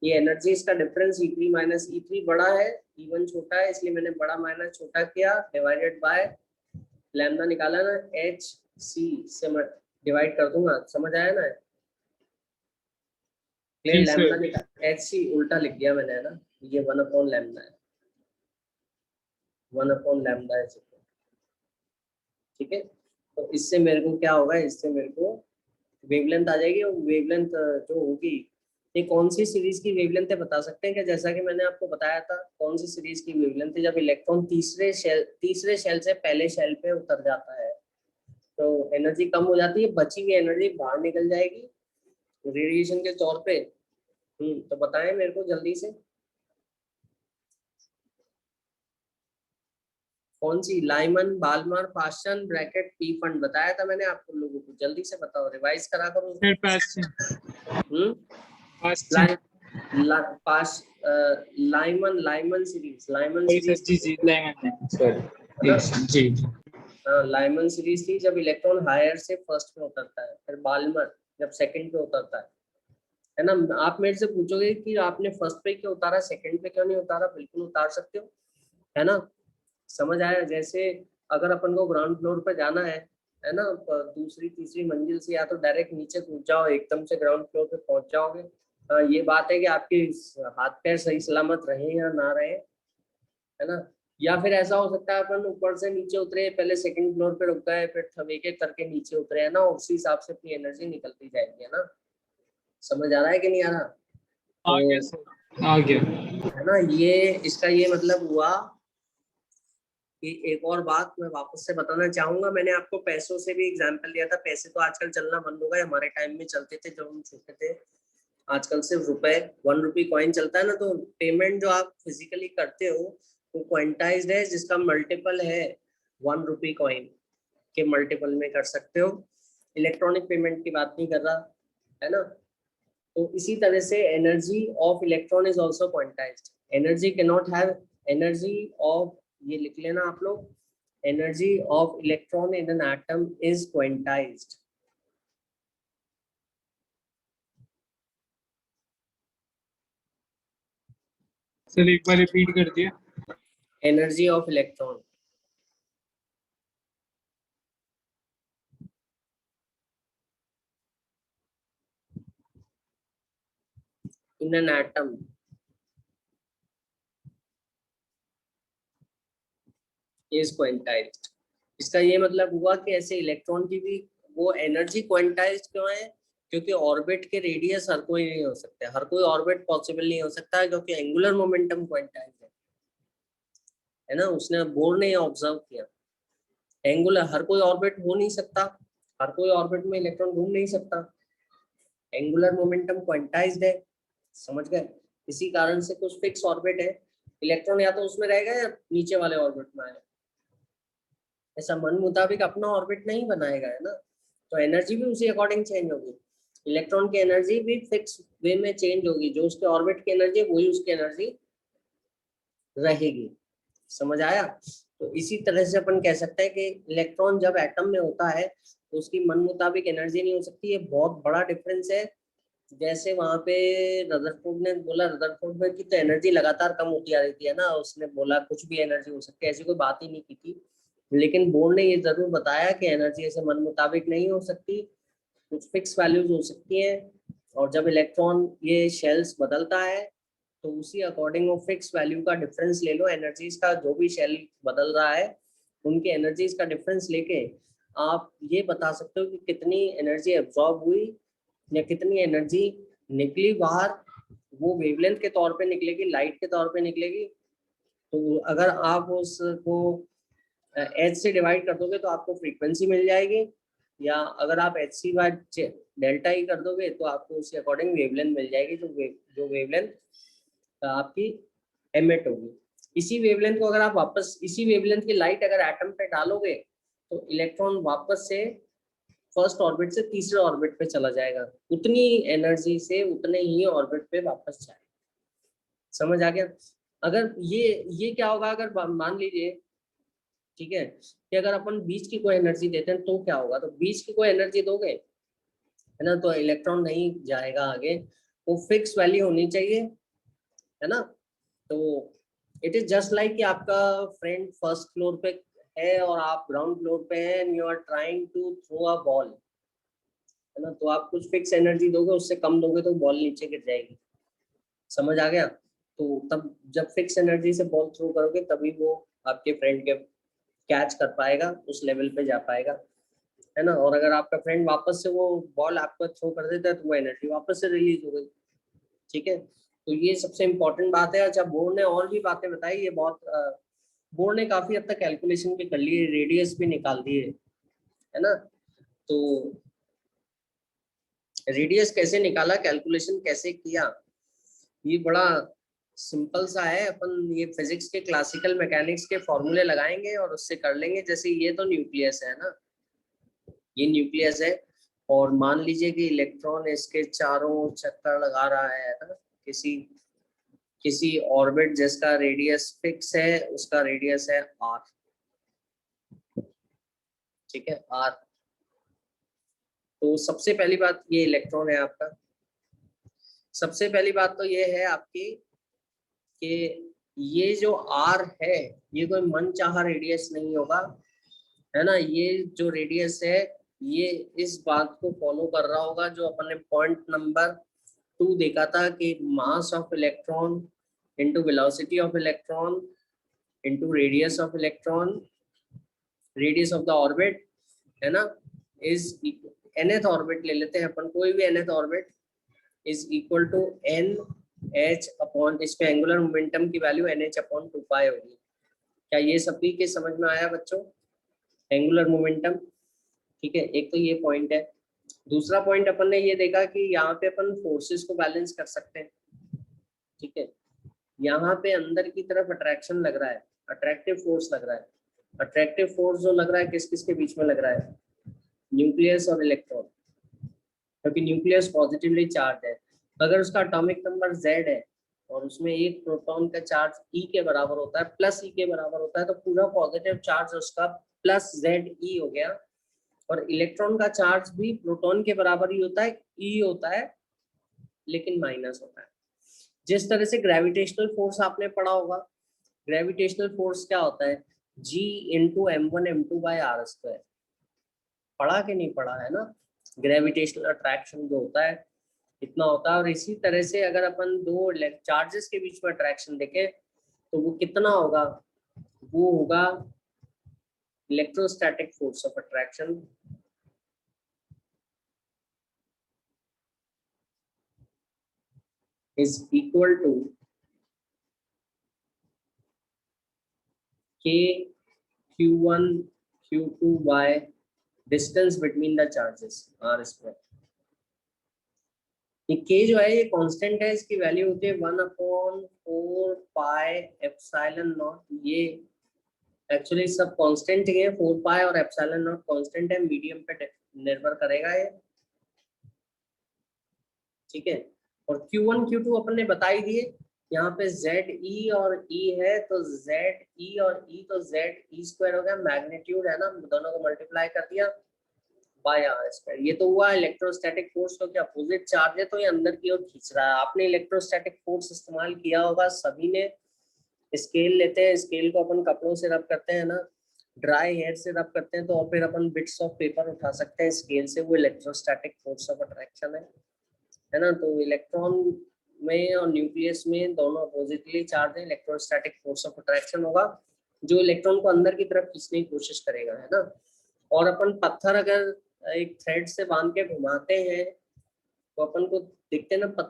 ये एनर्जी इसका डिफरेंस E3 माइनस E3 बड़ा है, E1 छोटा है, इसलिए मैंने बड़ा माइनस छोटा किया, डिवाइडेड बाय लैम्डा निकाला ना, Hc से मैं डिवाइड कर दूंगा। समझ आया ना? लैम्डा निकाल, Hc उल्टा लिख दिया मैंने, है ना, ये 1 अपॉन लैम्डा है, 1 अपॉन लैम्डा है, ठीक है। तो इससे मेरे को क्या होगा, इससे मेरे को वेवलेंथ आ जाएगी, और वेवलेंथ जो होगी, ये कौन सी सीरीज की वेवलेंथ है बता सकते हैं क्या? जैसा कि मैंने आपको बताया था, कौन सी सीरीज की वेवलेंथ है जब इलेक्ट्रॉन तीसरे शेल से पहले शेल पे उतर जाता है तो एनर्जी कम हो जाती है, बची हुई एनर्जी बाहर निकल जाएगी रेडिएशन के तौर पे। तो बताएं मेरे को जल्दी से। कौन सी? Lyman, Balmer, Paschen, Brackett, Pfund बताया था मैंने आप लोगों को, जल्दी से बताओ, रिवाइज करा करो। सर पास्चन लाइमन सीरीज, जी जी लाइमन सॉरी जी लाइमन सीरीज थी जब इलेक्ट्रॉन हायर से फर्स्ट पे उतरता है, फिर बाल्मर जब सेकंड पे उतरता है ना। आप मेरे से पूछोगे कि आपने फर्स्ट पे क्यों उतारा, सेकंड पे क्यों नहीं उतारा, बिल्कुल उतार सकते हो, है ना। समझ आया? जैसे अगर अपन को ग्राउंड फ्लोर पे जाना है ना, दूसरी तीसरी मंजिल से, या तो डायरेक्ट नीचे कूद जाओ, एकदम से ग्राउंड फ्लोर पे पहुंच जाओगे। ये बात है कि आपके हाथ पैर सही सलामत रहे या ना रहे, है ना। या फिर ऐसा हो सकता है अपन ऊपर से नीचे उतरे, पहले सेकंड फ्लोर पे रुक गए, फिर एक एक करके नीचे उतरे, है ना, उसी हिसाब से अपनी एनर्जी निकलती जाएगी, है ना। समझ आ रहा है कि नहीं आ रहा? आ गया तो सर, आ गया। है ना, ये इसका ये मतलब हुआ कि एक और बात मैं वापस से बताना चाहूंगा, मैंने आपको पैसों से भी एग्जांपल दिया था। पैसे तो आजकल चलना बंद हो गए, हमारे टाइम में चलते थे जब हम छोटे थे। आजकल सिर्फ रुपए, 1 रुपी कॉइन चलता है ना। तो पेमेंट जो आप फिजिकली करते हो वो क्वांटाइज्ड है, जिसका मल्टीपल है 1 रुपी कॉइन के मल्टीपल में कर सकते हो। इलेक्ट्रॉनिक पेमेंट की बात नहीं कर रहा, है ना। तो इसी तरह से energy of electron is also quantized. Energy can not have energy of, ये लिख लेना आप लोग, energy of electron in an atom is quantized. Sir एक बार रिपीट कर दिया। Energy of electron in an atom is quantized. इसका ये मतलब हुआ कि ऐसे इलेक्ट्रॉन की भी वो एनर्जी क्वांटाइज्ड क्यों है? क्योंकि ऑर्बिट के रेडियस हर कोई नहीं हो सकता, हर कोई ऑर्बिट पॉसिबल नहीं हो सकता है, क्योंकि एंगुलर मोमेंटम क्वांटाइज्ड है ना। उसने बोर ने ऑब्जर्व किया, एंगुलर हर कोई ऑर्बिट हो नहीं सकता, हर कोई ऑर्बिट में इलेक्ट्रॉन घूम नहीं सकता, एंगुलर मोमेंटम क्वांटाइज्ड है। समझ गए? इसी कारण से कुछ फिक्स ऑर्बिट है, इलेक्ट्रॉन या तो उसमें रहेगा या नीचे वाले ऑर्बिट में आएगा। ऐसा मन मुताबिक अपना ऑर्बिट नहीं बनाएगा, है ना। तो एनर्जी भी उसी अकॉर्डिंग चेंज होगी। इलेक्ट्रॉन की एनर्जी भी फिक्स वे में चेंज होगी, जो उसके ऑर्बिट की एनर्जी है वही उसकी एनर्जी रहेगी। समझ आया? तो इसी तरह से अपन कह सकते हैं कि इलेक्ट्रॉन जब एटम में होता है तो उसकी मन मुताबिक एनर्जी नहीं हो सकती। ये बहुत बड़ा डिफरेंस है। जैसे वहां पे रदरफोर्ड ने बोला, रदरफोर्ड में की तो एनर्जी लगातार कम होती आ रही थी, है ना, उसने बोला कुछ भी एनर्जी हो सकती है, ऐसी कोई बात ही नहीं की थी। लेकिन बोर ने ये जरूर बताया कि एनर्जी ऐसे मन मुताबिक नहीं हो सकती, कुछ फिक्स वैल्यूज हो सकती हैं। और जब इलेक्ट्रॉन ये शेल्स बदलता है तो उसी अकॉर्डिंग वो फिक्स वैल्यू का डिफरेंस ले लो, एनर्जीज का, जो भी शेल बदल रहा है उनके एनर्जीज का डिफरेंस लेके आप ये बता सकते हो कि कितनी एनर्जी एब्जॉर्ब हुई या कितनी एनर्जी निकली बाहर। वो वेवलेंथ के तौर पे निकलेगी, लाइट के तौर पे निकलेगी। तो अगर आप उसको एच से डिवाइड कर दोगे तो आपको फ्रीक्वेंसी मिल जाएगी, या अगर आप एच सी बाय डेल्टा ही कर दोगे तो आपको उसी अकॉर्डिंग वेवलेंथ मिल जाएगी, जो वेवलेंथ आपकी एमिट होगी। इसी वेवलेंथ को अगर आप वापस, इसी वेवलेंथ की लाइट अगर एटम पे डालोगे तो इलेक्ट्रॉन वापस से फर्स्ट ऑर्बिट से तीसरे ऑर्बिट पे चला जाएगा, उतनी एनर्जी से उतने ही ऑर्बिट पे वापस जाएगा। समझ आ गया? अगर ये क्या होगा, अगर मान लीजिए, ठीक है, कि अगर अपन बीच की कोई एनर्जी देते हैं तो क्या होगा, तो बीच की कोई एनर्जी दोगे, है ना, तो इलेक्ट्रॉन नहीं जाएगा आगे, वो फिक्स वैल्यू होनी चाहिए, है ना। तो इट इज जस्ट लाइक कि आपका फ्रेंड फर्स्ट फ्लोर पे है और आप ग्राउंड फ्लोर पे हैं, and you are trying to throw a ball, है ना। तो आप कुछ फिक्स एनर्जी दोगे, उससे कम दोगे तो बॉल नीचे गिर जाएगी। समझ आ गया? तो तब जब फिक्स एनर्जी से बॉल थ्रो करोगे तभी वो आपके फ्रेंड के कैच कर पाएगा, उस लेवल पे जा पाएगा, है ना। और अगर आपका फ्रेंड वापस से वो बॉल आपको थ्रो कर देता है तो वो एनर्जी वापस से रिलीज हो गई। ठीक है, तो ये सबसे इम्पोर्टेंट बात है। अच्छा, बोर ने और भी बातें बताई, ये बहुत बोर ने काफी हद तक कैलकुलेशन भी कर ली है, रेडियस भी निकाल दिए, है ना। तो रेडियस कैसे निकाला, कैलकुलेशन कैसे किया, ये बड़ा सिंपल सा है, अपन ये फिजिक्स के क्लासिकल मैकेनिक्स के फॉर्मूले लगाएंगे और उससे कर लेंगे। जैसे ये तो न्यूक्लियस है ना, ये न्यूक्लियस है और मान लीजिए कि इलेक्ट्रॉन इसके चारों चक्कर लगा रहा है ना, किसी किसी ऑर्बिट जिसका रेडियस फिक्स है, उसका रेडियस है r, ठीक है r। तो सबसे पहली बात ये इलेक्ट्रॉन है आपका। सबसे पहली बात तो ये है आपकी कि ये जो r है ये कोई मनचाहा रेडियस नहीं होगा, है ना। ये जो रेडियस है ये इस बात को फॉलो कर रहा होगा जो अपन ने पॉइंट नंबर 2 देखा था कि mass of electron into velocity of electron into radius of electron, radius of the orbit, है ना, इज nth ऑर्बिट ले लेते हैं अपन, कोई भी nth orbit is equal to n h upon, इस पे एंगुलर मोमेंटम की वैल्यू nh अपॉन 2 पाई होगी। क्या ये सभी के समझ में आया बच्चों? एंगुलर मोमेंटम, ठीक है, एक तो ये पॉइंट है। दूसरा पॉइंट अपन ने ये देखा कि यहाँ पे अपन फोर्सेस को बैलेंस कर सकते हैं, ठीक है। यहाँ पे अंदर की तरफ अट्रैक्शन लग रहा है, अट्रैक्टिव फोर्स लग रहा है। अट्रैक्टिव फोर्स जो लग रहा है किस किस के बीच में लग रहा है? न्यूक्लियस और इलेक्ट्रॉन, क्योंकि न्यूक्लियस पॉजिटिवली चार्ज है। अगर उसका एटॉमिक नंबर Z है और उसमें एक प्रोटॉन का चार्ज E के बराबर होता है, प्लस E के बराबर होता है, तो पूरा पॉजिटिव चार्ज उसका प्लस ZE हो गया। और इलेक्ट्रॉन का चार्ज भी प्रोटॉन के बराबर ही होता है, E होता है लेकिन माइनस होता है। जिस तरह से ग्रेविटेशनल फोर्स आपने पढ़ा होगा, ग्रेविटेशनल फोर्स क्या होता है? G into M1 M2 by r square. पढ़ा कि नहीं पढ़ा है ना? ग्रेविटेशनल अट्रैक्शन जो होता है इतना होता है। और इसी तरह से अगर अपन दो चार्जेस के बीच में अट्रैक्शन देखें तो वो कितना होगा? वो होगा electrostatic force of attraction is equal to k q1 q2 by distance between the charges r square। ये k जो है ये कांस्टेंट है, इसकी वैल्यू होती है 1/4 पाई एप्सिलॉन नॉट। ये एक्चुअली सब कांस्टेंट ही है, 4 पाई और एप्सिलॉन नॉट कांस्टेंट है, मीडियम पे निर्भर करेगा ये, ठीक है। और Q1 Q2 अपन ने बता ही दिए। यहाँ पे ZE और E है तो ZE और E तो ZE स्क्वायर हो गया, मैग्नीट्यूड है ना, दोनों को मल्टीप्लाई कर दिया बाय आर स्क्वायर। ये तो हुआ इलेक्ट्रोस्टैटिक फोर्स, क्योंकि अपोजिट चार्ज है तो ये अंदर की ओर खींच रहा है। आपने इलेक्ट्रोस्टैटिक फोर्स इस्तेमाल किया होगा सभी ने। स्केल लेते हैं, स्केल को अपन कपड़ों से रब करते हैं ना, ड्राई हेयर से रब करते हैं, तो और फिर अपन बिट्स ऑफ पेपर उठा सकते हैं स्केल से, वो इलेक्ट्रोस्टैटिक फोर्स ऑफ अट्रैक्शन है ना। तो इलेक्ट्रॉन में और न्यूक्लियस में दोनों अपोजिटली चार्ज है, इलेक्ट्रोस्टैटिक फोर्स ऑफ अट्रैक्शन होगा जो इलेक्ट्रॉन को अंदर की तरफ खींचने की कोशिश करेगा, है ना। और अपन पत्थर अगर एक थ्रेड से बांध के घुमाते हैं तो अपन को दिखते हैं ना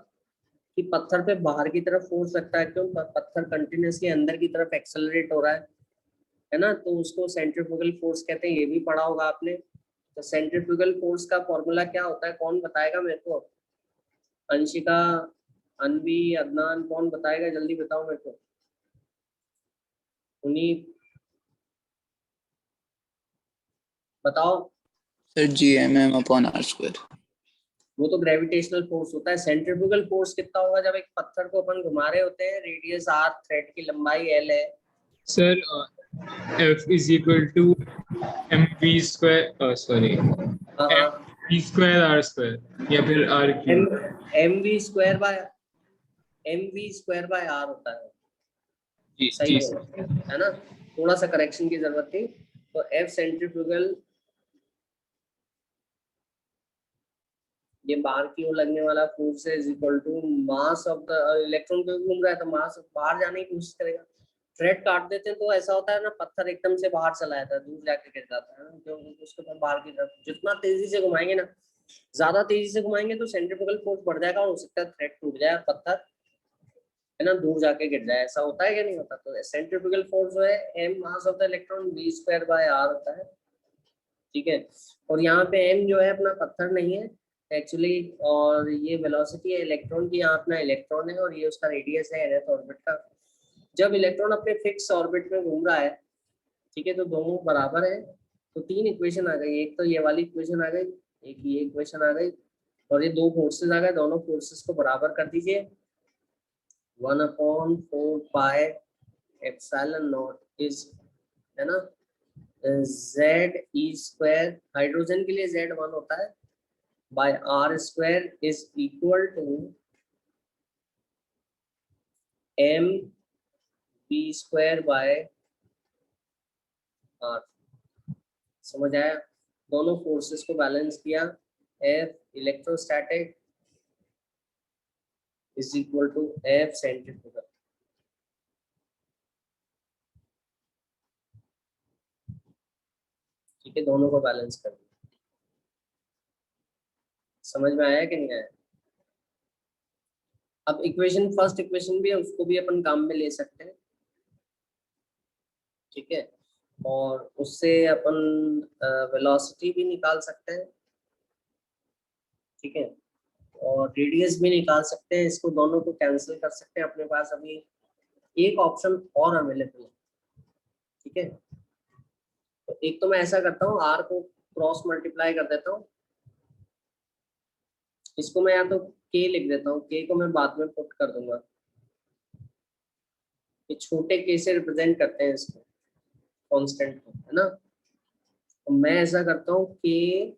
कि पत्थर पे बाहर की तरफ फोर्स लगता है, क्यों? पत्थर कंटिन्यूसली अंदर की तरफ एक्सेलरेट हो रहा है ना। तो उसको सेंट्रीफ्यूगल फोर्स कहते हैं, ये भी पढ़ा होगा आपने। तो सेंट्रीफ्यूगल फोर्स का फॉर्मूला क्या होता है, कौन बताएगा मेरे को? अंशिका, अनवी, अदनान, कौन बताएगा? जल्दी बताओ मेरे को। पुनीत बताओ। Sir GMM upon r square. वो तो ग्रेविटेशनल फोर्स होता है। सेंट्रीफ्यूगल फोर्स कितना होगा? जब एक पत्थर को अपन घुमा रहे होते हैं, रेडियस r, थ्रेड की लंबाई l है। Sir F is equal to mv square sorry v square r square या फिर r cube। mv square by r होता है, जी सही जी है ना। थोड़ा सा करेक्शन की जरूरत थी। तो F सेंट्रीफ्यूगल, ये बाहर की ओर लगने वाला फोर्स है, is equal to mass of the electron को घूम रहा है तो मास बाहर जाने की कोशिश करेगा। थ्रेड काट देते हैं तो ऐसा होता है ना, पत्थर एकदम से बाहर चला जाता है, दूर जाके गिर जाता है, क्योंकि उसको तो बाहर की तरफ जितना तेजी से घुमाएंगे ना, ज्यादा तेजी से घुमाएंगे तो सेंट्रीफ्यूगल फोर्स बढ़ जाएगा और हो सकता है थ्रेड टूट जाए, पत्थर है ना दूर जाके गिर जाए। ऐसा होता है क्या? नहीं होता। तो सेंट्रीफ्यूगल फोर्स जो है m mass of the electron v square by r होता है, ठीक है। और यहाँ पे m जो है अपना पत्थर नहीं है, एक्चुअली, और ये वेलोसिटी है इलेक्ट्रॉन की, यहाँ अपना इलेक्ट्रॉन है और ये उसका रेडियस है nth ऑर्बिट का। जब इलेक्ट्रॉन अपने फिक्स ऑर्बिट में घूम रहा है, ठीक है, तो दोनों बराबर है, तो तीन इक्वेशन आ गई। एक तो ये वाली इक्वेशन आ गई, एक ये इक्वेशन आ गई, और ये दो फोर्सेस आ गए, दोनों फोर्सेस को बराबर कर दीजिए। 1/4 पाई एप्सिलॉन नॉट इज, है ना, Z(E²), हाइड्रोजन के लिए Z1 होता है, by R² is equal to mv² by R। समझ आया? दोनों फोर्सेस को बैलेंस किया, F electrostatic is equal to F centrifugal. ठीक है, दोनों को बैलेंस कर दिया। समझ में आया कि नहीं आया? अब इक्वेशन, फर्स्ट इक्वेशन भी है, उसको भी अपन काम में ले सकते हैं, ठीक है, और उससे अपन वेलोसिटी भी निकाल सकते हैं, ठीक है, और रेडियस भी निकाल सकते हैं। इसको दोनों को कैंसिल कर सकते हैं। अपने पास अभी एक ऑप्शन और अवेलेबल है, ठीक है। तो एक तो मैं ऐसा करता हूँ, R को क्रॉस मल्टीप्लाई कर देता हूँ, इसको मैं या तो K लिख देता हूँ, K को मैं बाद में पुट कर दूंगा। ये छोटे K से रिप्रेजेंट करते हैं इसको, कांस्टेंट को, है ना। तो मैं ऐसा करता हूँ, KZ(E²)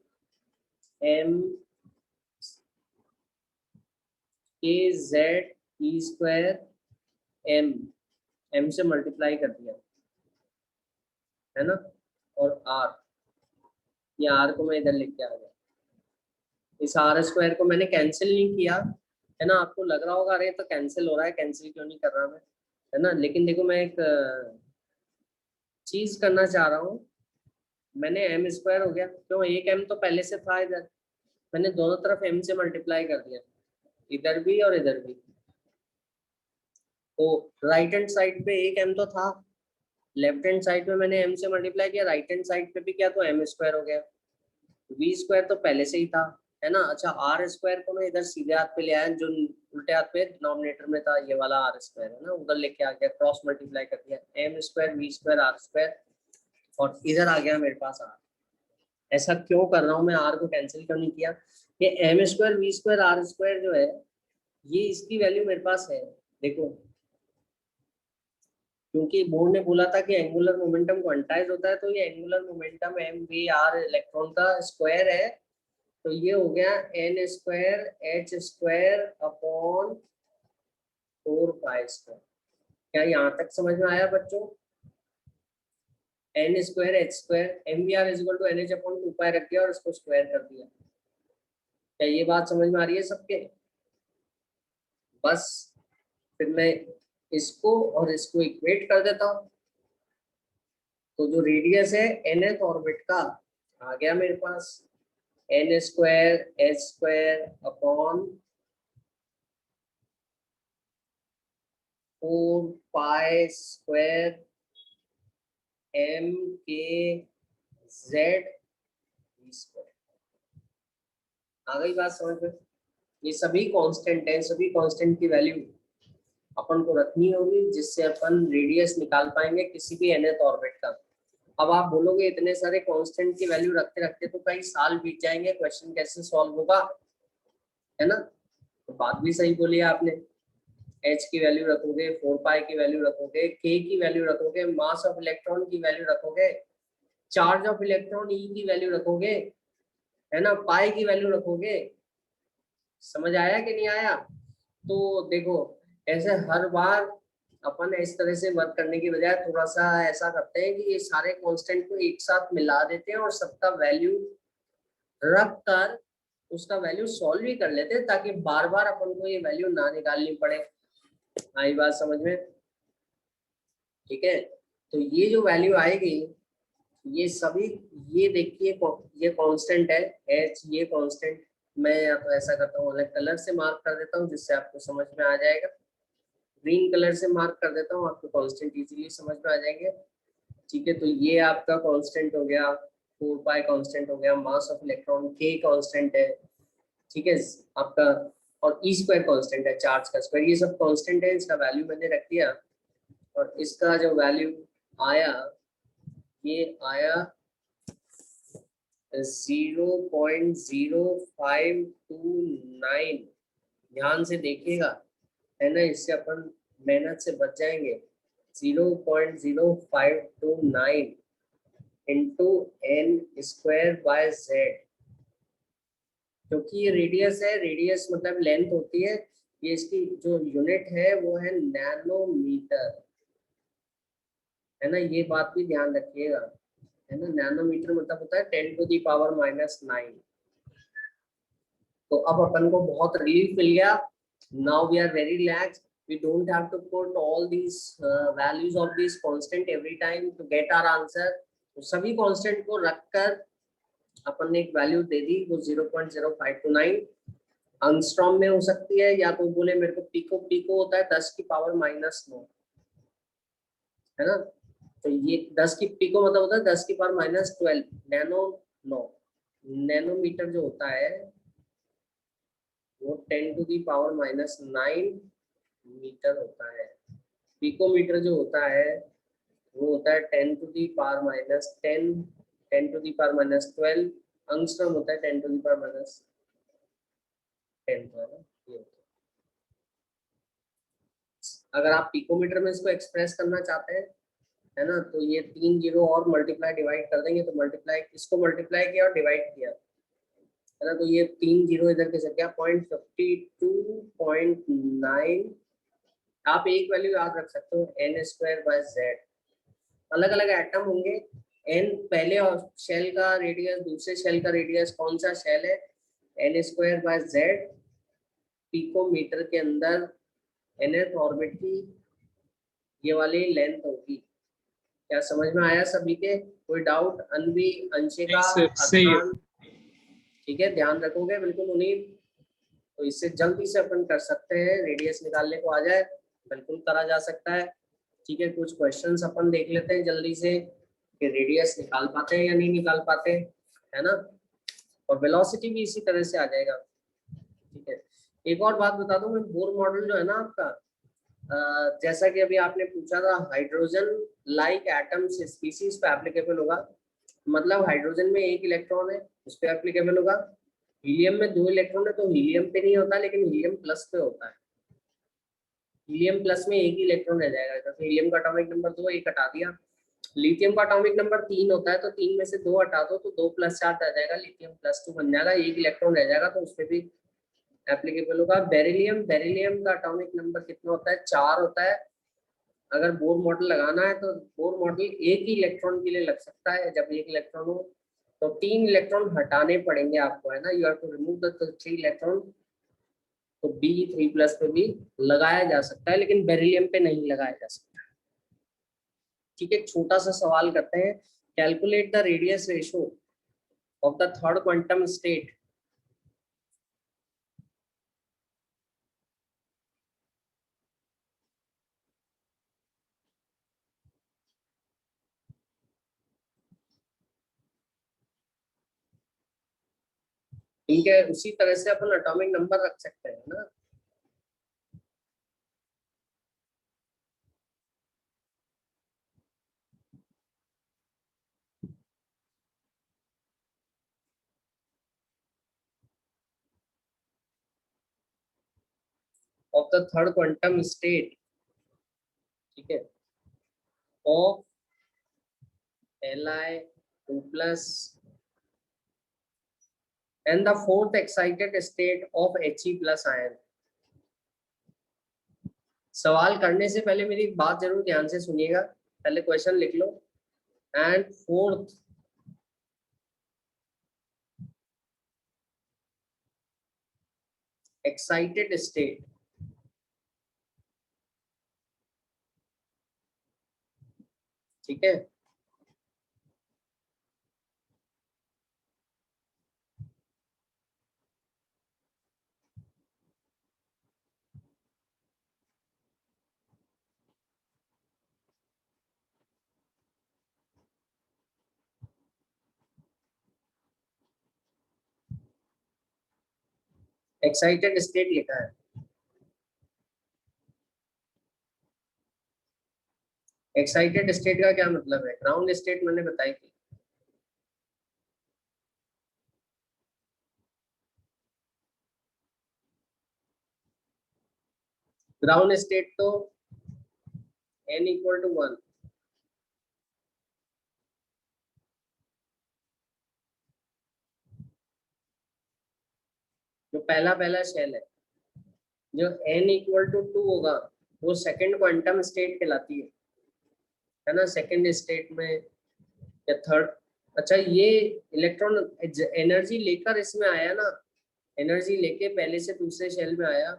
m से मल्टीप्लाई कर दिया, है ना, और R, ये R को मैं इधर लिख के आ गया। इस R² को मैंने कैंसिल नहीं किया, है ना। आपको लग रहा होगा अरे तो कैंसिल हो रहा है, कैंसिल क्यों नहीं कर रहा मैं, है ना। लेकिन देखो, मैं एक चीज करना चाह रहा हूँ। मैंने m² हो गया, क्यों, एक m तो पहले से था इधर, मैंने दोनों तरफ m से मल्टीप्लाई कर दिया, इधर भी और इधर भी। तो राइट हैंड साइड पे एक m तो था, लेफ्ट हैंड साइड में मैंने m से मल्टीप्लाई किया, राइट हैंड साइड पे भी किया, तो m² हो गया। v² तो पहले से ही था, है ना। अच्छा, R² को मैं इधर सीधे हाथ पे ले आया, जो उल्टे हाथ पे डिनोमिनेटर में था, ये वाला R² है ना, उधर लेके आ गया, क्रॉस मल्टीप्लाई कर दिया, m² v² R², और इधर आ गया मेरे पास R। ऐसा क्यों कर रहा हूँ मैं, R को कैंसिल क्यों नहीं किया? ये m² v² R² जो है, ये इसकी वैल्यू मेरे पास है, देखो, क्योंकि बोर्ड ने बोला था कि एंगुलर मोमेंटम क्वांटाइज होता है, तो ये एंगुलर मोमेंटम mv(r) इलेक्ट्रॉन का स्क्वायर है, तो ये हो गया n²h²/4π²। क्या यहाँ तक समझ में आया बच्चों? n²h² mvr=nh/2π रख दिया और इसको स्क्वायर कर दिया। क्या ये बात समझ में आ रही है सबके? बस फिर मैं इसको और इसको इक्वेट कर देता हूँ, तो जो रेडियस है nth ऑर्बिट का आ गया मेरे पास, n²h²/4π² mkz(v²) आ गई बात समझ में? ये सभी कांस्टेंट है, सभी कांस्टेंट की वैल्यू अपन को रखनी होगी, जिससे अपन रेडियस निकाल पाएंगे किसी भी nth ऑर्बिट का। अब आप बोलोगे इतने सारे कांस्टेंट की वैल्यू रखते रखते तो कई साल बीत जाएंगे, क्वेश्चन कैसे सॉल्व होगा, है ना। तो बात भी सही बोली आपने, h की वैल्यू रखोगे, 4π की वैल्यू रखोगे, k की वैल्यू रखोगे, मास ऑफ इलेक्ट्रॉन की वैल्यू रखोगे, चार्ज ऑफ इलेक्ट्रॉन e की वैल्यू रखोगे, है ना, पाई की वैल्यू रखोगे। समझ आया कि नहीं आया? तो देखो, ऐसे हर बार अपन इस तरह से वर्क करने की बजाय थोड़ा सा ऐसा करते हैं कि ये सारे कांस्टेंट को एक साथ मिला देते हैं और सबका वैल्यू रख कर उसका वैल्यू सॉल्व ही कर लेते हैं, ताकि बार बार अपन को ये वैल्यू ना निकालनी पड़े। आई बात समझ में? ठीक है, तो ये जो वैल्यू आएगी, ये सभी, ये देखिए ये कांस्टेंट है h, ये कांस्टेंट, मैं या तो ऐसा करता हूँ अलग कलर से मार्क कर देता हूँ जिससे आपको समझ में आ जाएगा, ग्रीन कलर से मार्क कर देता हूँ, आपको कांस्टेंट इजीली समझ में आ जाएंगे। ठीक है, तो ये आपका कांस्टेंट हो गया, 4π कांस्टेंट हो गया, mass of electron k constant है, ठीक है आपका, और ई स्क्वायर कांस्टेंट है, चार्ज का स्क्वायर, ये सब कांस्टेंट है, इसका वैल्यू मैंने रख दिया, और इसका जो वैल्यू आया, ये आया 0.0529। ध्यान से देखिएगा, है ना, इससे अपन मेहनत से बच जाएंगे। 0.0529 into n square by z, क्योंकि ये रेडियस है, रेडियस मतलब लेंथ होती है, ये इसकी जो यूनिट है वो है नैनोमीटर, है ना, ये बात भी ध्यान रखिएगा, है ना। नैनोमीटर मतलब होता है 10⁻⁻⁹। तो अब अपन को बहुत रिलीफ मिल गया, now we are very relax, we don't have to put all these values of these constant every time to get our answer। तो सभी कांस्टेंट को रखकर अपन ने एक वैल्यू दे दी, वो 0.0529 एंगस्ट्रॉम में हो सकती है, या कोई बोले मेरे को पिको, पिको होता है 10⁻⁻⁹, है ना। तो ये 10 की पिको मतलब होता है 10⁻⁻12 नैनो, नो, नैनोमीटर जो होता है वो 10⁻⁹ मीटर होता है। पिकोमीटर जो होता है वो होता है 10⁻⁻10, 10⁻⁻12, एंगस्ट्रॉम होता है 10⁻⁻10, है ना, ये होता है। अगर आप पिकोमीटर में इसको एक्सप्रेस करना चाहते हैं, है ना, तो ये 3 जीरो और मल्टीप्लाई डिवाइड कर देंगे, तो मल्टीप्लाई, इसको मल्टीप्लाई किया और डिवाइड किया, है ना, तो ये 3 जीरो इधर के क्या 0.52.9। आप एक वैल्यू याद रख सकते हो, एन स्क्वायर बाय जेड। अलग अलग एटम होंगे, एन पहले और शेल का रेडियस, दूसरे शेल का रेडियस, कौन सा शेल है, n square by z picometer के अंदर nth ऑर्बिट की ये वाली लेंथ होगी। क्या समझ में आया सभी के? कोई डाउट? अनवी, अंशिका, सही है। अरमान, ठीक है, ध्यान रखोगे बिल्कुल उन्हीं। तो इससे जल्दी से अपन कर सकते हैं, रेडियस निकालने को आ जाए बिल्कुल करा जा सकता है। ठीक है, कुछ क्वेश्चंस अपन देख लेते हैं जल्दी से कि रेडियस निकाल पाते हैं या नहीं निकाल पाते, है ना, और वेलोसिटी भी इसी तरह से आ जाएगा। ठीक है, एक और बात बता दूं मैं, बोर मॉडल जो है ना आपका, जैसा कि अभी आपने पूछा था, हाइड्रोजन लाइक एटम्स स्पीसीज पे एप्लीकेबल होगा, मतलब हाइड्रोजन में एक इलेक्ट्रॉन है उस पर एप्लीकेबल होगा, हीलियम में 2 इलेक्ट्रॉन है तो हीलियम पे नहीं होता, लेकिन हीलियम प्लस पे होता है। हीलियम प्लस में एक ही इलेक्ट्रॉन रह जाएगा, जैसे हीलियम का एटॉमिक नंबर 2, एक हटा दिया। लिथियम का एटॉमिक नंबर 3 होता है, तो 3 में से 2 हटा दो तो 2 + 4 रह जाएगा, लिथियम +2 बन जाएगा, एक इलेक्ट्रॉन रह जाएगा, तो उस पर भी एप्लीकेबल होगा। बेरिलियम, बेरिलियम का एटॉमिक नंबर कितना होता है, 4 होता है। अगर बोर मॉडल लगाना है तो बोर मॉडल एक ही इलेक्ट्रॉन के लिए लग सकता है, जब एक इलेक्ट्रॉन हो तो 3 इलेक्ट्रॉन हटाने पड़ेंगे आपको, है ना, you have to remove the 3 electron. तो B3+ पे भी लगाया जा सकता है, लेकिन बेरिलियम पे नहीं लगाया जा सकता। ठीक है, छोटा सा सवाल करते हैं, calculate the radius ratio of the third quantum state. इनके उसी तरह से अपन एटॉमिक नंबर रख सकते हैं ना। Of the third quantum state, ठीक है, of Li2+ and the fourth excited state of He+ ion। सवाल करने से पहले मेरी बात जरूर ध्यान से सुनिएगा, पहले क्वेश्चन लिख लो। एंड फोर्थ एक्साइटेड स्टेट, ठीक है, एक्साइटेड स्टेट लिखा है। एक्साइटेड स्टेट का क्या मतलब है? ग्राउंड स्टेट मैंने बताई थी। ग्राउंड स्टेट तो n इक्वल टू 1, जो पहला शेल है। जो n इक्वल टू 2 होगा वो सेकंड क्वांटम स्टेट कहलाती है ना, सेकंड स्टेट में या थर्ड। अच्छा, ये इलेक्ट्रॉन एनर्जी लेकर इसमें आया ना, एनर्जी लेके पहले से दूसरे शेल में आया,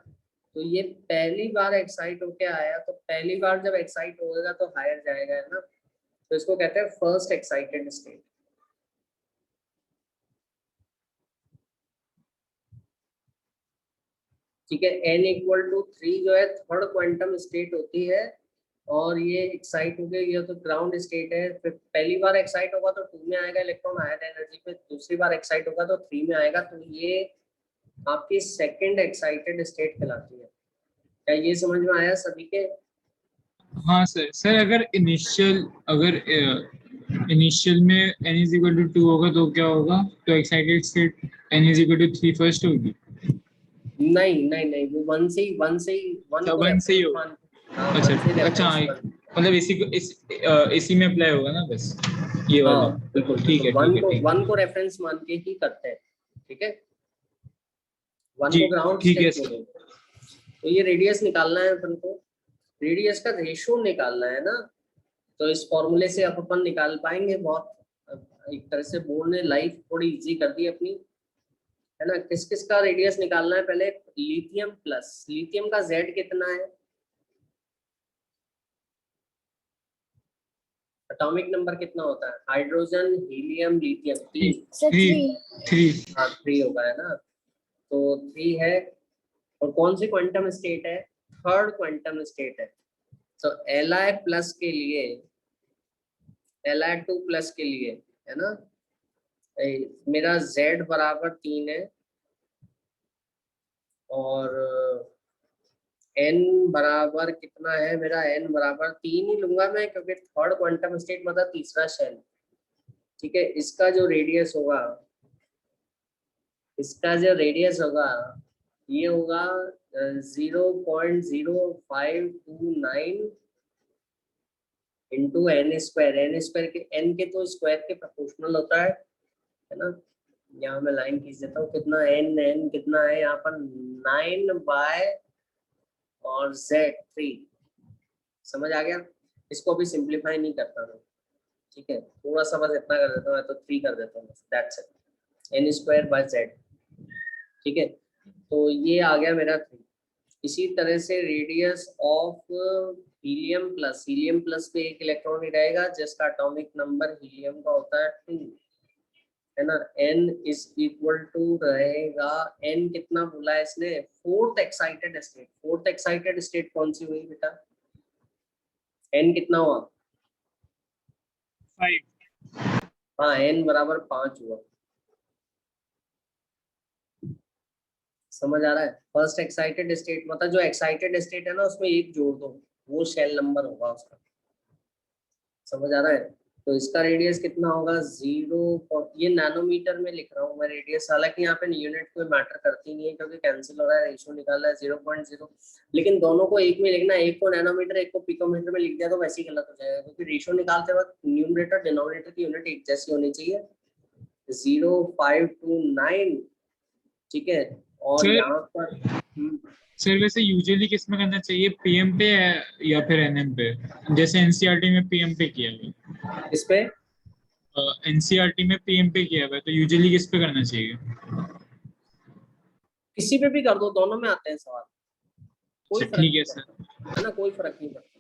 तो ये पहली बार एक्साइट होके आया, तो पहली बार जब एक्साइट होगा तो हायर जाएगा, है ना, तो इसको कहते हैं फर्स्ट एक्साइटेड स्टेट। ठीक है, n इक्वल टू 3 जो है थर्ड क्वांटम स्टेट होती है, और ये एक्साइट हो गई, ये तो ग्राउंड स्टेट है। फिर पहली बार एक्साइट होगा तो 2 में आएगा इलेक्ट्रॉन हायर एनर्जी पे, दूसरी बार एक्साइट होगा तो 3 में आएगा, तो ये आपकी सेकंड एक्साइटेड स्टेट कहलाती है। क्या ये समझ में आया सभी के? हाँ सर। सर अगर इनिशियल में n इज इक्वल टू 2 होगा तो क्या होगा? तो excited state n is equal to 3 first होगी? नहीं नहीं नहीं, वो वन से ही वन अच्छा, को 1 से ही रेफरेंस होगा। मान, हाँ, अच्छा 1 से अच्छा, हाँ, रेफरेंस मान। मतलब इसी को इसी में अप्लाई होगा ना बस, ये वाला। हाँ बिल्कुल ठीक बिल्कुल, है ठीक है ठीक है। वन को रेफरेंस मान के ही करते हैं। ठीक है, वन जी को ग्राउंड ठीक है स्टेट सर। बोलेंगे। तो ये रेडियस निकालना है अपन को, रेडियस का रेशो निकालना है ना, तो इस फॉर्मूले से अब अपन निकाल पाएंगे बहुत। एक तरह से बोर्ड ने लाइफ थोड़ी इजी कर दी अपनी, है ना। किस किस का रेडियस निकालना है? पहले लिथियम प्लस, लिथियम का Z कितना है? एटॉमिक नंबर कितना होता है? Hydrogen, helium, lithium, 3। थ्री। हाँ 3 होगा, है ना, तो 3 है। और कौन सी क्वांटम स्टेट है? थर्ड क्वांटम स्टेट है। तो Li प्लस के लिए, Li2 प्लस के लिए, है ना, मेरा Z बराबर 3 है, और n बराबर कितना है मेरा? n बराबर 3 ही लूंगा मैं, क्योंकि थर्ड क्वांटम स्टेट मतलब तीसरा शेल। ठीक है, इसका जो रेडियस होगा, ये होगा 0.0529 into n square. N square के, एन के तो स्क्वायर के प्रोपोर्शनल होता है ना। यहाँ मैं लाइन खींच देता हूँ, कितना एन, एन कितना है यहाँ पर? 9 बाय और Z3। समझ आ गया? इसको अभी सिंप्लीफाई नहीं करता मैं, ठीक है, थोड़ा सा बस इतना कर देता हूँ, तो 3 कर देता हूँ, that's it, n square by Z। ठीक है, तो ये आ गया मेरा 3। इसी तरह से रेडियस ऑफ हीलियम प्लस पे एक इलेक्ट्रॉन ही रहेगा, जिसका एटॉमिक नंबर हीलियम का होता है 2, है ना। n इज इक्वल टू रहेगा, n कितना बोला है इसने? Fourth excited state. Fourth excited state कौन सी हुई बेटा? n कितना हुआ? 5। हाँ, n बराबर 5 हुआ। समझ आ रहा है? फर्स्ट एक्साइटेड स्टेट मतलब जो एक्साइटेड स्टेट है ना, उसमें एक जोड़ दो, वो शेल नंबर होगा उसका। समझ आ रहा है? तो इसका रेडियस कितना होगा? 0, ये नैनोमीटर में लिख रहा हूँ मैं रेडियस, हालांकि यहाँ पे यूनिट कोई मैटर करती नहीं है, क्योंकि कैंसिल हो रहा है, रेशियो निकाल रहा है 0.0। लेकिन दोनों को एक में लिखना, एक को नैनोमीटर एक को पिकोमीटर में लिख दिया तो वैसे ही गलत हो जाएगा, क्योंकि रेशियो निकालते वक्त न्यूमरेटर डिनोमिनेटर की यूनिट एक जैसी होनी चाहिए, 0.529। ठीक है, और सर यहाँ पर सर वैसे यूजुअली किस में करना चाहिए, पीएम पे या फिर एनएम पे? जैसे एनसीईआरटी में पीएम पे किया हुआ इस पे है, एनसीईआरटी में पीएम पे किया हुआ है, तो यूजुअली किस पे करना चाहिए? किसी पे भी कर दो, दोनों में आते हैं सवाल, कोई अच्छा फर्क ठीक नहीं है सर। पड़ता, है ना, कोई फर्क नहीं पड़ता,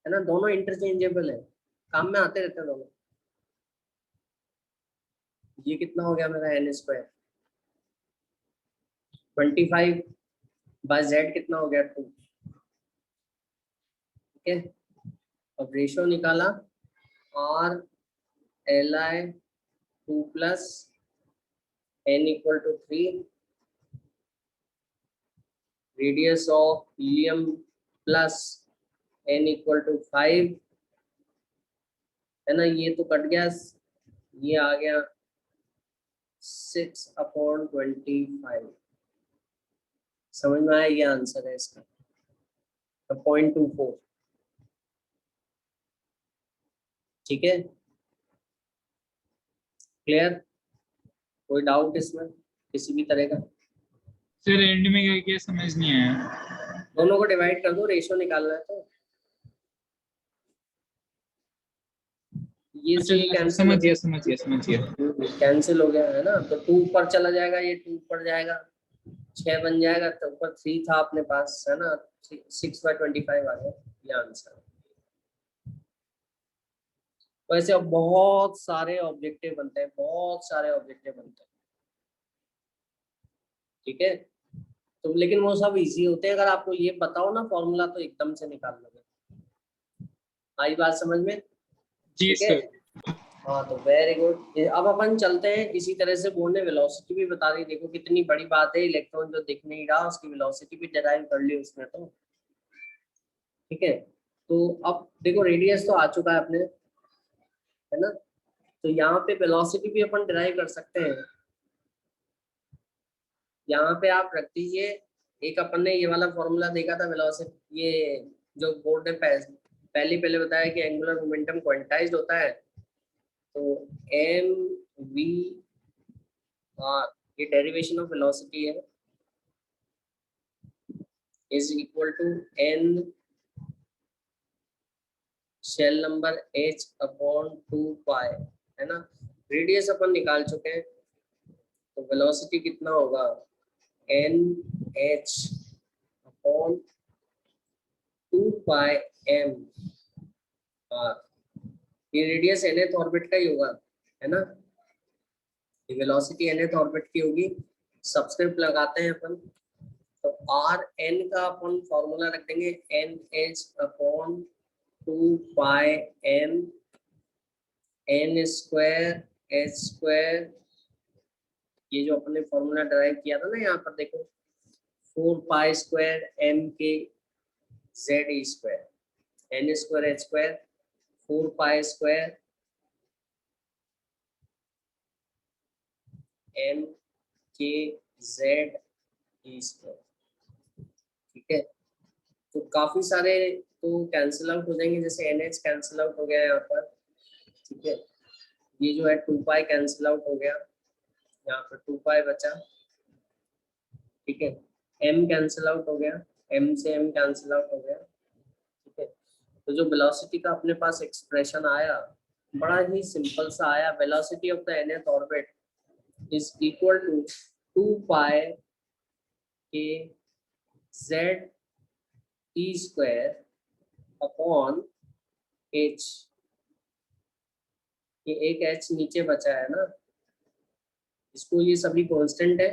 है ना, दोनों इंटरचेंजेबल है, काम में आते रहते हैं दोनों। ये कितना हो गया मेरा? n स्क्वायर 25 बाय Z कितना हो गया? 2। ठीक है, अब रेशियो निकाला, R Li 2 plus n equal to 3, radius of helium plus n equal to 5, है ना, ये तो कट गया, ये आ गया 6/25। समझ में आया, ये आंसर है इसका, 0.24। ठीक है, क्लियर, कोई डाउट इसमें किसी भी तरह का? सर एंड में क्या क्या समझ नहीं आया। दोनों को डिवाइड कर दो, रेशियो निकालना है तो ये अच्छा सी कैंसिल समझ गया। कैंसिल हो गया है ना, तो 2 ऊपर चला जाएगा, ये 2 ऊपर जाएगा, 6 बन जाएगा, तो ऊपर 3 था अपने पास, है ना, 6/25 आ गया, ये आंसर। वैसे अब बहुत सारे ऑब्जेक्टिव बनते हैं, बहुत सारे ऑब्जेक्टिव बनते हैं, ठीक है, तो लेकिन वो सब इजी होते हैं, अगर आपको ये बताओ ना फॉर्मूला तो एकदम से निकाल लोगे। आई बात समझ में? जी ठीक है, सर। हाँ तो वेरी गुड। अब अपन चलते हैं इसी तरह से, बोर्ड ने वेलोसिटी भी बता दी, देखो कितनी बड़ी बात है, इलेक्ट्रॉन जो दिख नहीं रहा उसकी वेलोसिटी भी डिराइव कर ली उसने तो। ठीक है, तो अब देखो रेडियस तो आ चुका है अपने, है ना, तो यहाँ पे वेलोसिटी भी अपन डिराइव कर सकते हैं। यहाँ पे आप रख दीजिए, एक अपन ने ये वाला फॉर्मूला देखा था वेलोसिटी, ये जो बोर्ड ने पहले बताया कि एंगुलर मोमेंटम क्वांटाइज्ड होता है, तो एम वी आर, ये डेरिवेशन ऑफ वेलोसिटी है, is equal to n shell number h upon 2 pi, है ना, रेडियस अपन निकाल चुके हैं, तो वेलोसिटी कितना होगा, N h upon 2 pi M R, ये रेडियस nth ऑर्बिट का ही होगा, है ना, ये वेलोसिटी nth ऑर्बिट की होगी, सब्सक्रिप्ट लगाते हैं अपन, तो आर एन का अपन फॉर्मूला रख देंगे n h upon 2 pi m n square h square, ये जो अपने फॉर्मूला डराइव किया था ना, यहाँ पर देखो 4 pi square m k Z e square, n square h square 4 pi square m k Z e square. ठीक है, तो काफी सारे तो कैंसिल आउट हो जाएंगे, जैसे एन एच कैंसिल आउट हो गया यहाँ पर, ठीक है, ये जो है 2 पाई कैंसिल आउट हो गया, यहाँ पर 2 पाई बचा, ठीक है, m कैंसिल आउट हो गया, m से m कैंसिल आउट हो गया, ठीक है, तो जो वेलोसिटी का अपने पास एक्सप्रेशन आया, बड़ा ही सिंपल सा आया, velocity of the nth orbit is equal to 2 pi के z e square upon h, ये एक h नीचे बचा है ना, इसको, ये सभी कांस्टेंट है,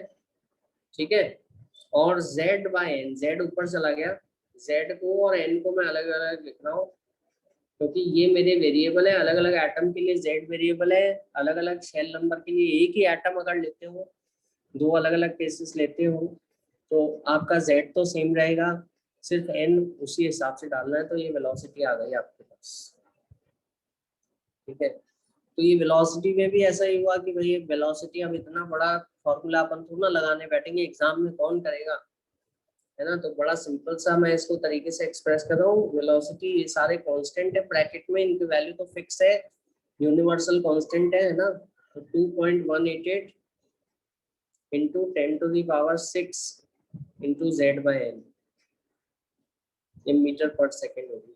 ठीक है, और z बाय n, z ऊपर चला गया, z को और n को मैं अलग अलग लिख रहा हूँ, क्योंकि ये मेरे वेरिएबल है, अलग अलग एटम के लिए z वेरिएबल है, अलग अलग शेल नंबर के लिए एक ही एटम अगर लेते हो, दो अलग अलग केसेस लेते हो, तो आपका z तो सेम रहेगा, सिर्फ n उसी हिसाब से डालना है, तो ये वेलोसिटी आ गई आपके पास। ठीक है, तो ये वेलोसिटी में भी ऐसा ही हुआ कि भाई वेलोसिटी, अब इतना बड़ा फॉर्मूला अपन थोड़ा ना लगाने बैठेंगे, एग्जाम में कौन करेगा, है ना, तो बड़ा सिंपल सा मैं इसको तरीके से एक्सप्रेस कर रहा हूँ, वेलोसिटी ये सारे कांस्टेंट है ब्रैकेट में, इनकी वैल्यू तो फिक्स है, यूनिवर्सल कांस्टेंट है ना, तो 2.188 into 10⁶ into z by n, ये मीटर पर सेकेंड होगी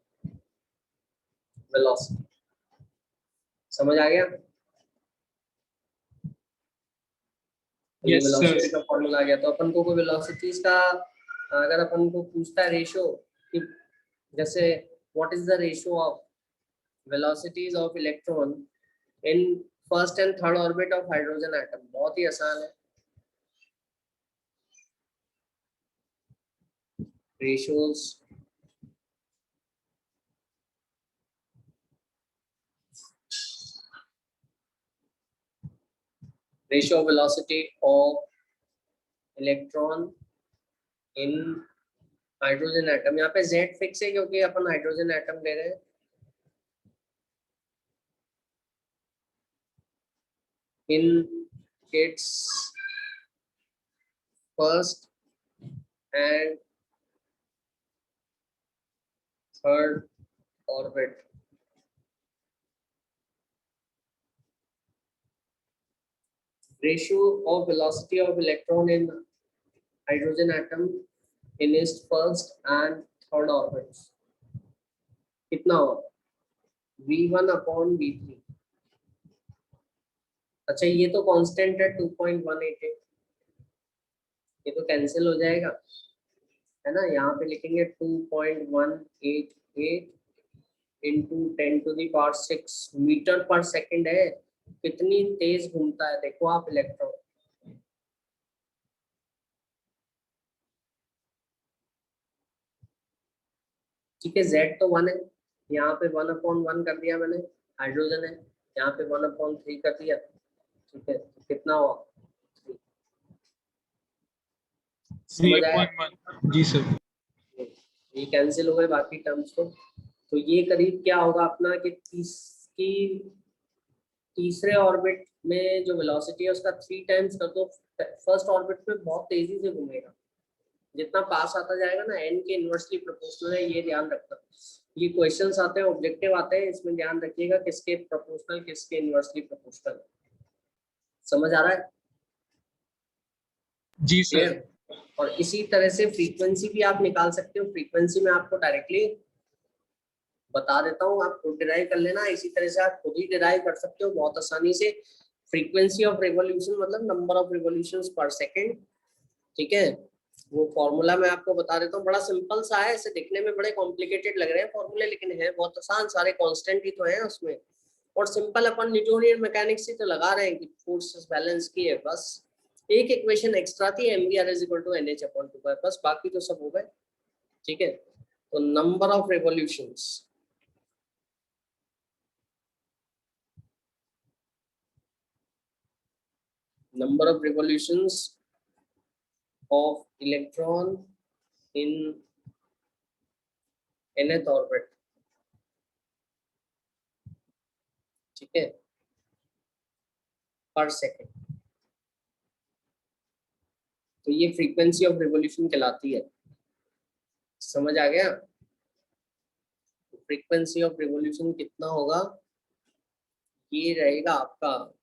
वेलोसिटी। समझ आ गया? तो ये यस वेलोसिटी सर। का फॉर्मूला आ गया, तो अपन को कोई वेलोसिटीज का अगर अपन को पूछता है रेशियो, कि जैसे what is the ratio of velocities of electron in first and third orbit of hydrogen atom, बहुत ही आसान है, ratios ratio of velocity of electron in hydrogen atom, यहाँ पे Z फिक्स है क्योंकि अपन हाइड्रोजन एटम ले रहे हैं। In its first and third orbit, ratio of velocity of electron in hydrogen atom in its first and third orbits कितना होगा? v1 upon v3। अच्छा ये तो कांस्टेंट है 2.188, ये तो कैंसिल हो जाएगा है ना। यहाँ पे लिखेंगे 2.188 इंटू 10⁻⁶ मीटर पर सेकंड है। कितनी तेज घूमता है देखो आप इलेक्ट्रॉन। ठीक है, Z तो 1 है, यहाँ पे 1/1 कर दिया मैंने, हाइड्रोजन है, यहाँ पे 1/3 कर दिया। ठीक है, तो कितना हुआ? 3.1। जी सर। ये कैंसिल हो गए बाकी टर्म्स तो ये करीब क्या होगा अपना कि तीसरे ऑर्बिट में जो वेलोसिटी है उसका 3 टाइम्स कर दो। फर्स्ट ऑर्बिट में बहुत तेजी से घूमेगा, जितना पास आता जाएगा ना n के इनवर्सली प्रोपोर्शनल है, ये ध्यान रखना। ये क्वेश्चंस आते हैं, ऑब्जेक्टिव आते हैं, इसमें ध्यान रखिएगा किसके प्रोपोर्शनल किसके इनवर्सली प्रोपोर्शनल। समझ आ रहा है? जी सर। और इसी तरह से फ्रीक्वेंसी भी आप निकाल सकते हो। फ्रीक्वेंसी में आपको डायरेक्टली बता देता हूँ, आप खुद डिराइव कर लेना। इसी तरह से आप खुद ही डिराइव कर सकते हो बहुत आसानी से। फ्रीक्वेंसी ऑफ रिवॉल्यूशन मतलब नंबर ऑफ रिवॉल्यूशंस पर सेकंड। ठीक है, वो फॉर्मूला मैं आपको बता देता हूँ, बड़ा सिंपल सा है। ऐसे दिखने में बड़े कॉम्प्लिकेटेड लग रहे हैं फॉर्मूले, लेकिन है बहुत आसान, सारे कांस्टेंट ही तो हैं उसमें। और सिंपल अपन न्यूटोनियन मैकेनिक्स से तो लगा रहे हैं कि फोर्सेस बैलेंस की है, बस एक इक्वेशन एक्स्ट्रा थी mvr = nh/2, बस बाकी तो सब हो गए। ठीक है, तो number of revolutions, number of revolutions of electron in nth orbit। ठीक है, पर सेकेंड। तो ये फ्रीक्वेंसी ऑफ रिवॉल्यूशन कहलाती है। समझ आ गया? फ्रीक्वेंसी ऑफ रिवॉल्यूशन कितना होगा? ये रहेगा आपका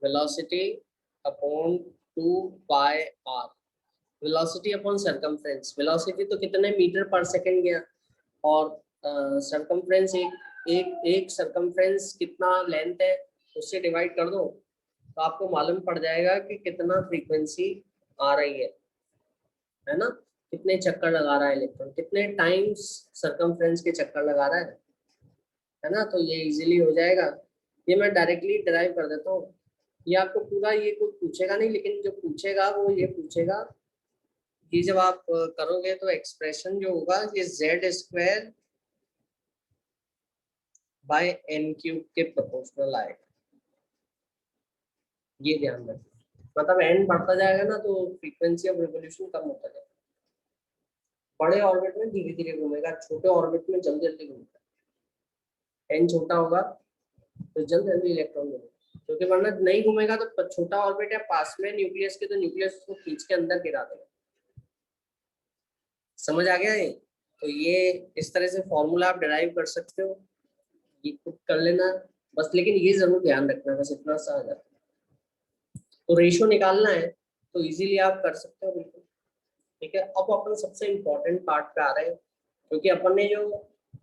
velocity upon 2πr, velocity upon circumference. Velocity तो कितने मीटर पर सेकंड गया, और सरकमफ्रेंस एक सरकमफ्रेंस कितना लेंथ है उससे डिवाइड कर दो, तो आपको मालूम पड़ जाएगा कि कितना फ्रीक्वेंसी आ रही है ना। कितने चक्कर लगा रहा है इलेक्ट्रॉन, कितने टाइम्स सरकमफ्रेंस के चक्कर लगा रहा है ना। तो ये इजीली हो जाएगा। ये मैं डायरेक्टली डिराइव कर देता हूँ। ये आपको पूरा ये कुछ पूछेगा नहीं, लेकिन जो पूछेगा वो ये पूछेगा कि जब आप करोगे तो एक्सप्रेशन जो होगा ये z² बाय n³ के प्रोपोर्शनल आएगा। ये ध्यान रखना, मतलब n बढ़ता जाएगा ना तो फ्रीक्वेंसी ऑफ रिवॉल्यूशन कम होता जाएगा। बड़े ऑर्बिट में धीरे धीरे घूमेगा, छोटे ऑर्बिट में जल्दी जल्दी घूमेगा। n छोटा होगा तो जल्दी जल्दी इलेक्ट्रॉन घूमेगा, क्योंकि वरना नहीं घूमेगा तो छोटा ऑर्बिट है पास में न्यूक्लियस के, तो न्यूक्लियस को खींच के अंदर गिरा देगा। समझ आ गया? ये तो ये इस तरह से फॉर्मूला आप डिराइव कर सकते हो, ये खुद कर लेना बस, लेकिन ये जरूर ध्यान रखना, बस इतना सा आ जाता है। तो रेशियो निकालना है तो इजीली आप कर सकते हो बिल्कुल। ठीक है, अब अपन सबसे इम्पोर्टेंट पार्ट पे आ रहे हैं, क्योंकि अपन ने जो,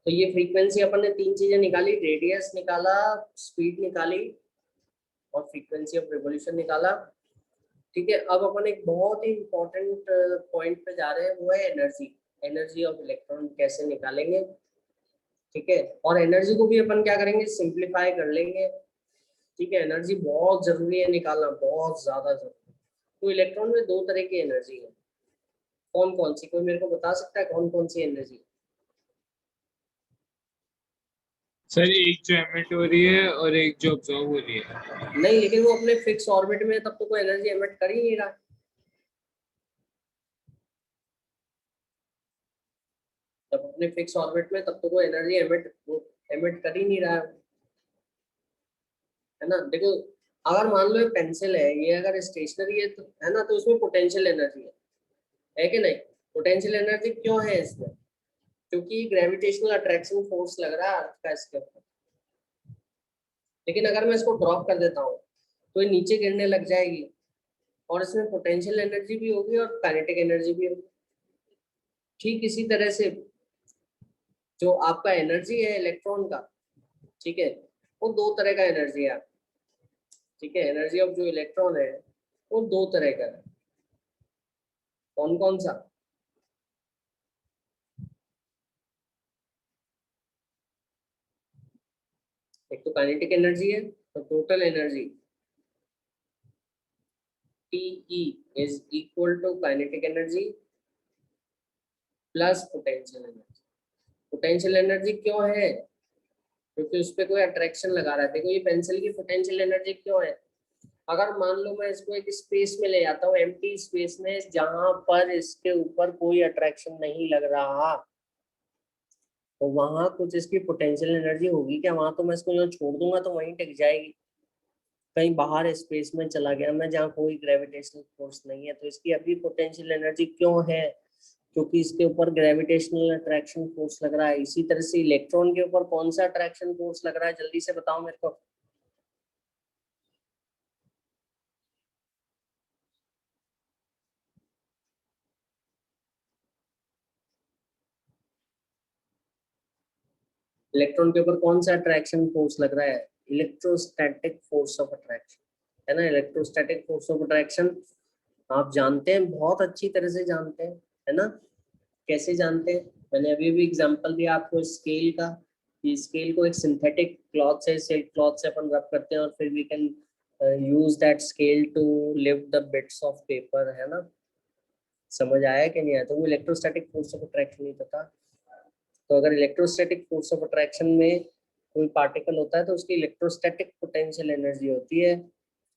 तो ये फ्रीक्वेंसी अपन ने 3 चीजें निकाली, रेडियस निकाला, स्पीड निकाली और फ्रीक्वेंसी ऑफ रिवॉल्यूशन निकाला। ठीक है, अब अपन एक बहुत ही इम्पोर्टेंट पॉइंट पे जा रहे हैं, वो है एनर्जी। एनर्जी ऑफ इलेक्ट्रॉन कैसे निकालेंगे। ठीक है, और एनर्जी को भी अपन क्या करेंगे, सिंप्लीफाई कर लेंगे। ठीक है, एनर्जी बहुत जरूरी है निकालना, बहुत ज्यादा जरूरी। तो इलेक्ट्रॉन में 2 तरह की एनर्जी है। कौन कौन सी, कोई मेरे को बता सकता है कौन कौन सी एनर्जी? सर एक जो एमिट हो रही है और एक जो ऑब्जॉर्व हो रही है। नहीं, लेकिन वो अपने फिक्स ऑर्बिट में, तब तो कोई एनर्जी एमिट कर ही नहीं रहा। जब अपने फिक्स ऑर्बिट में, तब तो कोई एनर्जी एमिट कर ही नहीं रहा है ना। देखो, अगर मान लो ये पेंसिल है, ये अगर स्टेशनरी है तो, है ना, तो उसमें पोटेंशियल एनर्जी है कि नहीं? पोटेंशियल एनर्जी क्यों है इसमें? क्योंकि ग्रेविटेशनल अट्रैक्शन फोर्स लग रहा है अर्थ का इसके ऊपर। लेकिन अगर मैं इसको ड्रॉप कर देता हूँ तो ये नीचे गिरने लग जाएगी, और इसमें पोटेंशियल एनर्जी भी होगी और काइनेटिक एनर्जी भी होगी। ठीक इसी तरह से जो आपका एनर्जी है इलेक्ट्रॉन का, ठीक है, वो दो तरह का एनर्जी है। ठीक है, एनर्जी ऑफ जो इलेक्ट्रॉन है वो दो तरह का है। कौन कौन सा? एक तो काइनेटिक एनर्जी है, तो total energy TE is equal to kinetic energy plus potential energy. Potential energy क्यों है? क्योंकि उस पर कोई अट्रैक्शन लगा रहा है। देखो, ये पेंसिल की पोटेंशियल एनर्जी क्यों है? अगर मान लो मैं इसको एक स्पेस में ले जाता हूँ, एम्प्टी स्पेस में, जहां पर इसके ऊपर कोई अट्रैक्शन नहीं लग रहा, तो वहां कुछ इसकी पोटेंशियल एनर्जी होगी क्या? वहां तो मैं इसको यहाँ छोड़ दूंगा तो वहीं टिक जाएगी। कहीं बाहर स्पेस में चला गया मैं, जहाँ कोई ग्रेविटेशनल फोर्स नहीं है, तो इसकी अभी पोटेंशियल एनर्जी क्यों है? क्योंकि इसके ऊपर ग्रेविटेशनल अट्रैक्शन फोर्स लग रहा है। इसी तरह से इलेक्ट्रॉन के ऊपर कौन सा अट्रैक्शन फोर्स लग रहा है? जल्दी से बताओ मेरे को। इलेक्ट्रॉन के ऊपर कौन सा अट्रैक्शन फोर्स लग रहा है? इलेक्ट्रोस्टैटिक फोर्स ऑफ अट्रैक्शन, है ना। इलेक्ट्रोस्टैटिक फोर्स ऑफ अट्रैक्शन आप जानते हैं, बहुत अच्छी तरह से जानते हैं, है ना। कैसे जानते हैं? मैंने अभी भी एग्जांपल दिया आपको स्केल का, कि स्केल को एक सिंथेटिक क्लॉथ से, सिल्क क्लॉथ से अपन रब करते हैं, और फिर we can use that scale to lift the bits of paper, है ना। समझ आया कि नहीं आया? तो वो इलेक्ट्रोस्टैटिक फोर्स ऑफ अट्रैक्शन ही तो था। तो अगर इलेक्ट्रोस्टैटिक फोर्स ऑफ अट्रैक्शन में कोई पार्टिकल होता है तो उसकी इलेक्ट्रोस्टैटिक पोटेंशियल एनर्जी होती है।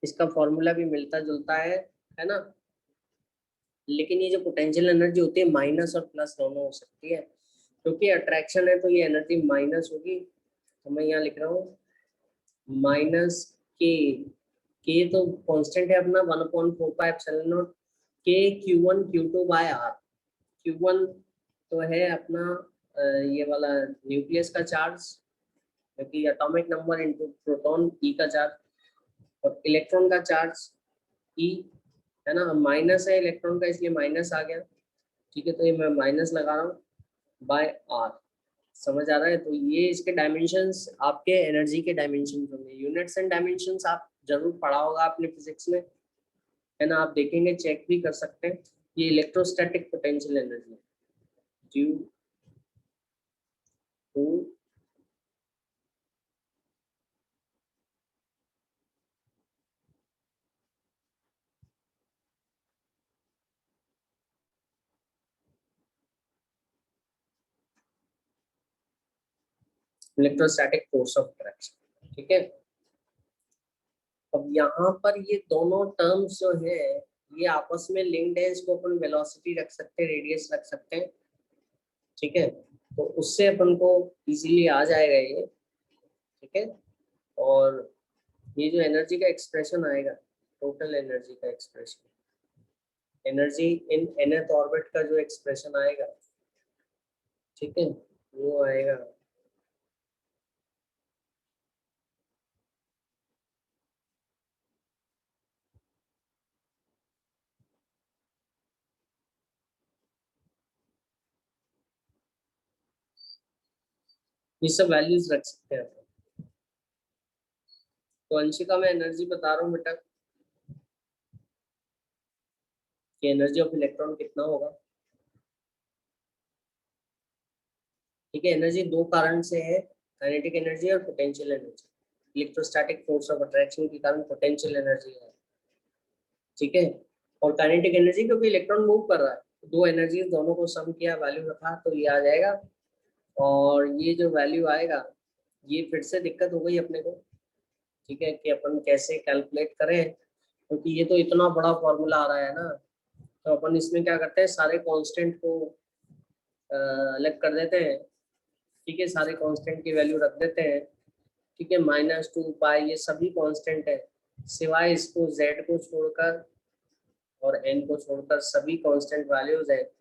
इसका फॉर्मूला भी मिलता जुलता है ना। लेकिन ये जो पोटेंशियल एनर्जी होती है, माइनस और प्लस दोनों हो सकती है। क्योंकि अट्रैक्शन है तो ये एनर्जी माइनस होगी। तो मैं यहाँ लिख रहा हूँ माइनस के तो कांस्टेंट है अपना 1/4πε0 के Q1 Q2/R। Q1 तो है अपना ये वाला न्यूक्लियस का चार्ज, क्योंकि एटॉमिक नंबर इनटू प्रोटॉन ई का चार्ज, और इलेक्ट्रॉन का चार्ज ई, है ना। माइनस है इलेक्ट्रॉन का, इसलिए माइनस आ गया। ठीक है, तो ये मैं माइनस लगा रहा हूँ बाय आर। समझ आ रहा है? तो ये इसके डायमेंशंस आपके एनर्जी के डायमेंशन होंगे। यूनिट्स एंड डायमेंशंस आप जरूर पढ़ा होगा आपने फिजिक्स में, है ना। आप देखेंगे, चेक भी कर सकते हैं। ये electrostatic potential energy due to electrostatic force of attraction. ठीक है, अब यहाँ पर ये दोनों टर्म्स जो है ये आपस में लिंक्ड है। इसको अपन वेलोसिटी रख सकते हैं, रेडियस रख सकते हैं। ठीक है, तो उससे अपन को इजीली आ जाएगा ये। ठीक है, और ये जो एनर्जी का एक्सप्रेशन आएगा, टोटल एनर्जी का expression, energy in nth orbit का जो एक्सप्रेशन आएगा, ठीक है, वो आएगा ये सब वैल्यूज रख सकते हैं अपन। तो अंशिका मैं एनर्जी बता रहा हूँ बेटा कि एनर्जी ऑफ इलेक्ट्रॉन कितना होगा। ठीक है, एनर्जी दो कारण से है, काइनेटिक एनर्जी और potential energy. Electrostatic force of attraction के कारण पोटेंशियल एनर्जी है। ठीक है, और काइनेटिक एनर्जी क्योंकि इलेक्ट्रॉन मूव कर रहा है, दो एनर्जी दोनों को सम किया, वैल्यू रखा, तो ये आ जाएगा। और ये जो वैल्यू आएगा ये फिर से दिक्कत हो गई अपने को, ठीक है, कि अपन कैसे कैलकुलेट करें, क्योंकि ये तो इतना बड़ा फॉर्मूला आ रहा है ना, तो अपन इसमें क्या करते हैं, सारे कांस्टेंट को अलग कर देते हैं, ठीक है, सारे कांस्टेंट की वैल्यू रख देते हैं, ठीक है, -2 पाई ये सभी कांस्टेंट है, सिवाय इसको z को छोड़कर और n को छोड़कर सभी कांस्टेंट वैल्यूज है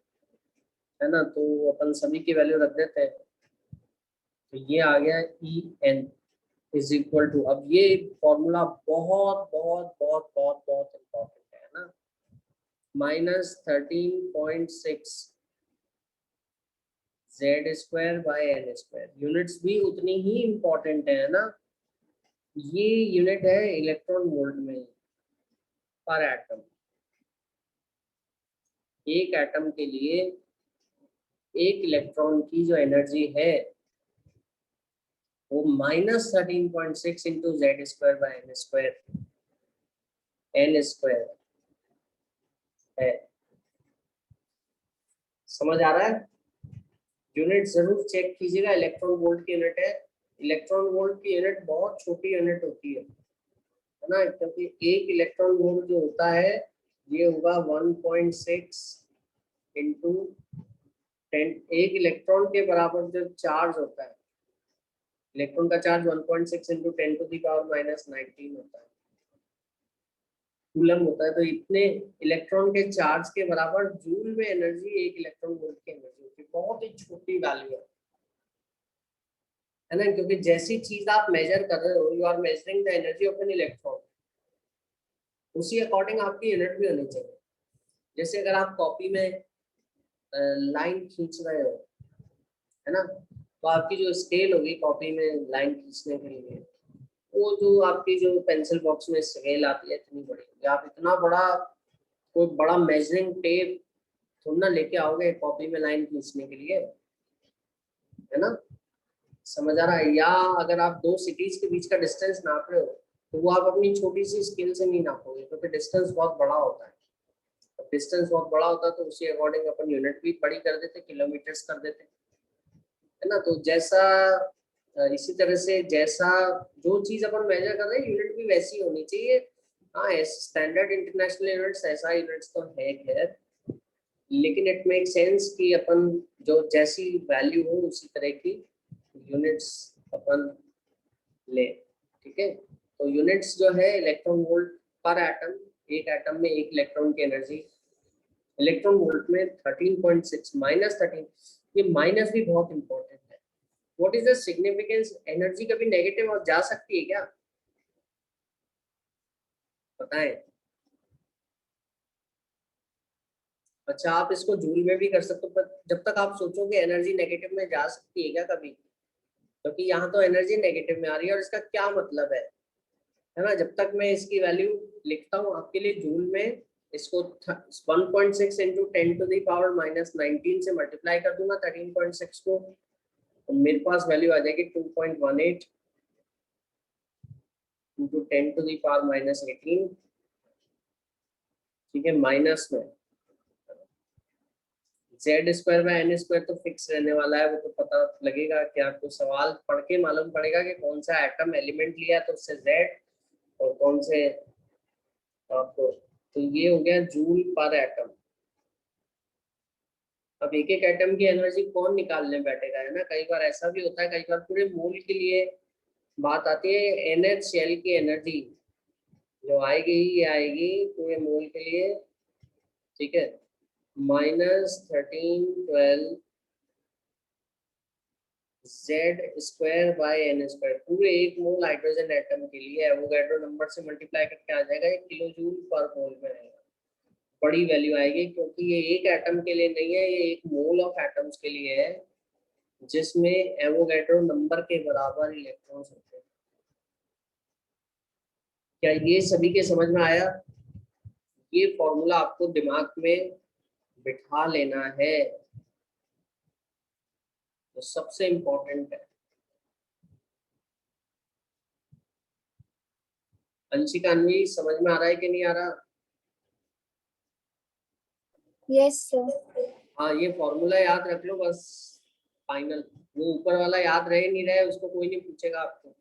ना, तो अपन सभी की वैल्यू रख देते हैं, तो ये आ गया En इज इक्वल टू, अब ये फॉर्मूला बहुत बहुत बहुत बहुत बहुत इंपॉर्टेंट है ना, -13.6 z² बाय n², यूनिट्स भी उतनी ही इंपॉर्टेंट है ना, ये यूनिट है इलेक्ट्रॉन वोल्ट में पर एटम, एक एटम के लिए एक इलेक्ट्रॉन की जो एनर्जी है वो -13.6 इंटू z² बाय n² है। समझ आ रहा है? यूनिट जरूर चेक कीजिएगा, इलेक्ट्रॉन वोल्ट की यूनिट है, इलेक्ट्रॉन वोल्ट की यूनिट बहुत छोटी यूनिट होती है ना, क्योंकि एक इलेक्ट्रॉन वोल्ट जो होता है ये होगा 1.6 इंटू 10, एक इलेक्ट्रॉन के बराबर जो चार्ज होता है, इलेक्ट्रॉन का चार्ज 1.6 इंटू 10⁻⁻19 होता है, कूलम होता है, तो इतने इलेक्ट्रॉन के चार्ज के बराबर जूल में एनर्जी एक इलेक्ट्रॉन वोल्ट की एनर्जी होती है, बहुत ही छोटी वैल्यू है ना, क्योंकि जैसी चीज आप मेजर कर रहे हो, you are measuring the energy of an electron, उसी अकॉर्डिंग आपकी यूनिट भी होनी चाहिए। जैसे अगर आप कॉपी में लाइन खींच रहे हो, है ना, तो आपकी जो स्केल होगी कॉपी में लाइन खींचने के लिए, वो जो आपकी जो पेंसिल बॉक्स में स्केल आती है इतनी बड़ी होगी, आप इतना बड़ा कोई बड़ा मेजरिंग टेप थोड़ा ना लेके आओगे कॉपी में लाइन खींचने के लिए, है ना, समझ आ रहा है? या अगर आप दो सिटीज के बीच का डिस्टेंस नाप रहे हो तो वो आप अपनी छोटी सी स्केल से नहीं नापोगे, क्योंकि डिस्टेंस बहुत बड़ा होता है, डिस्टेंस बहुत बड़ा होता है तो उसी अकॉर्डिंग अपन यूनिट भी बड़ी कर देते, किलोमीटर्स कर देते, है ना। तो जैसा इसी तरह से जैसा जो चीज अपन मेजर कर रहे हैं यूनिट भी वैसी होनी चाहिए। हाँ, स्टैंडर्ड इंटरनेशनल यूनिट्स ऐसा यूनिट्स तो है खैर, लेकिन इट मेक सेंस कि अपन जो जैसी वैल्यू हो उसी तरह की यूनिट्स अपन ले, ठीक है। तो यूनिट्स जो है इलेक्ट्रॉन वोल्ट पर एटम, एक एटम में एक इलेक्ट्रॉन की एनर्जी इलेक्ट्रॉन वोल्ट में 13.6 -13, ये माइनस भी बहुत इंपॉर्टेंट है। What is the significance? Energy कभी नेगेटिव और जा सकती है क्या, बताएं? अच्छा, आप इसको जूल में भी कर सकते हो, पर जब तक आप सोचोगे एनर्जी नेगेटिव में जा सकती है क्या कभी, क्योंकि यहाँ तो एनर्जी नेगेटिव में आ रही है और इसका क्या मतलब है ना, जब तक मैं इसकी वैल्यू लिखता हूँ आपके लिए जूल में, इसको 1.6 इंटू 10⁻⁻19 से मल्टीप्लाई कर दूंगा 13.6 को, तो मेरे पास वैल्यू आ जाएगी 2.18 इंटू 10⁻⁻18, ठीक है, माइनस में z² बाय n² तो फिक्स रहने वाला है, वो तो पता लगेगा कि आपको सवाल पढ़ के मालूम पड़ेगा कि कौन सा एटम एलिमेंट लिया तो उससे z और कौन से आपको, तो ये हो गया जूल पर एटम। अब एक एक एटम की एनर्जी कौन निकालने बैठेगा, है ना, कई बार ऐसा भी होता है, कई बार पूरे मोल के लिए बात आती है, NaCl की एनर्जी जो आएगी ये आएगी पूरे मोल के लिए, ठीक है, -1312 z² बाय n², पूरे एक मोल हाइड्रोजन एटम के लिए एवोगैड्रो नंबर से मल्टीप्लाई करके आ जाएगा, 1 किलो जूल पर मोल में आएगा, बड़ी वैल्यू आएगी, क्योंकि ये एक एटम के लिए नहीं है, ये एक मोल ऑफ एटम्स के लिए है जिसमें एवोगैड्रो नंबर के बराबर इलेक्ट्रॉन्स होते हैं। क्या ये सभी के समझ में आया? ये फॉर्मूला आपको दिमाग में बिठा लेना है, तो सबसे इम्पोर्टेंट है। अंशिका, अन्वी, समझ में आ रहा है कि नहीं आ रहा? Yes sir. हाँ, ये फॉर्मूला याद रख लो बस, फाइनल, वो ऊपर वाला याद रहे नहीं रहे उसको कोई नहीं पूछेगा आपको,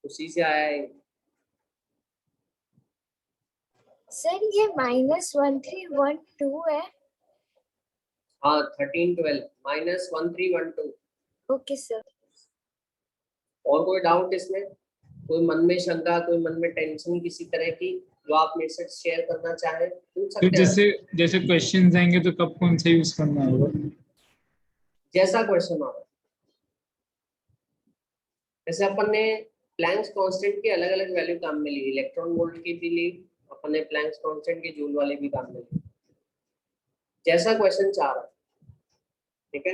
उसी से आया है। सर ये -1312 है। हाँ 1312 -1312। Okay sir. और कोई डाउट इसमें, कोई मन में शंका, कोई मन में टेंशन किसी तरह की जो आप मेरे से शेयर करना चाहे पूछ तो सकते हैं। जैसे जैसे क्वेश्चंस आएंगे तो कब कौन सा यूज करना होगा? जैसा क्वेश्चन आ रहा है, जैसे अपन ने प्लैंक्स कांस्टेंट की अलग अलग वैल्यू काम में ली, इलेक्ट्रॉन वोल्ट की भी ली, अपन ने प्लैंक्स कांस्टेंट की जूल वाली भी काम में ली, जैसा क्वेश्चन चाह रहा है, ठीक है।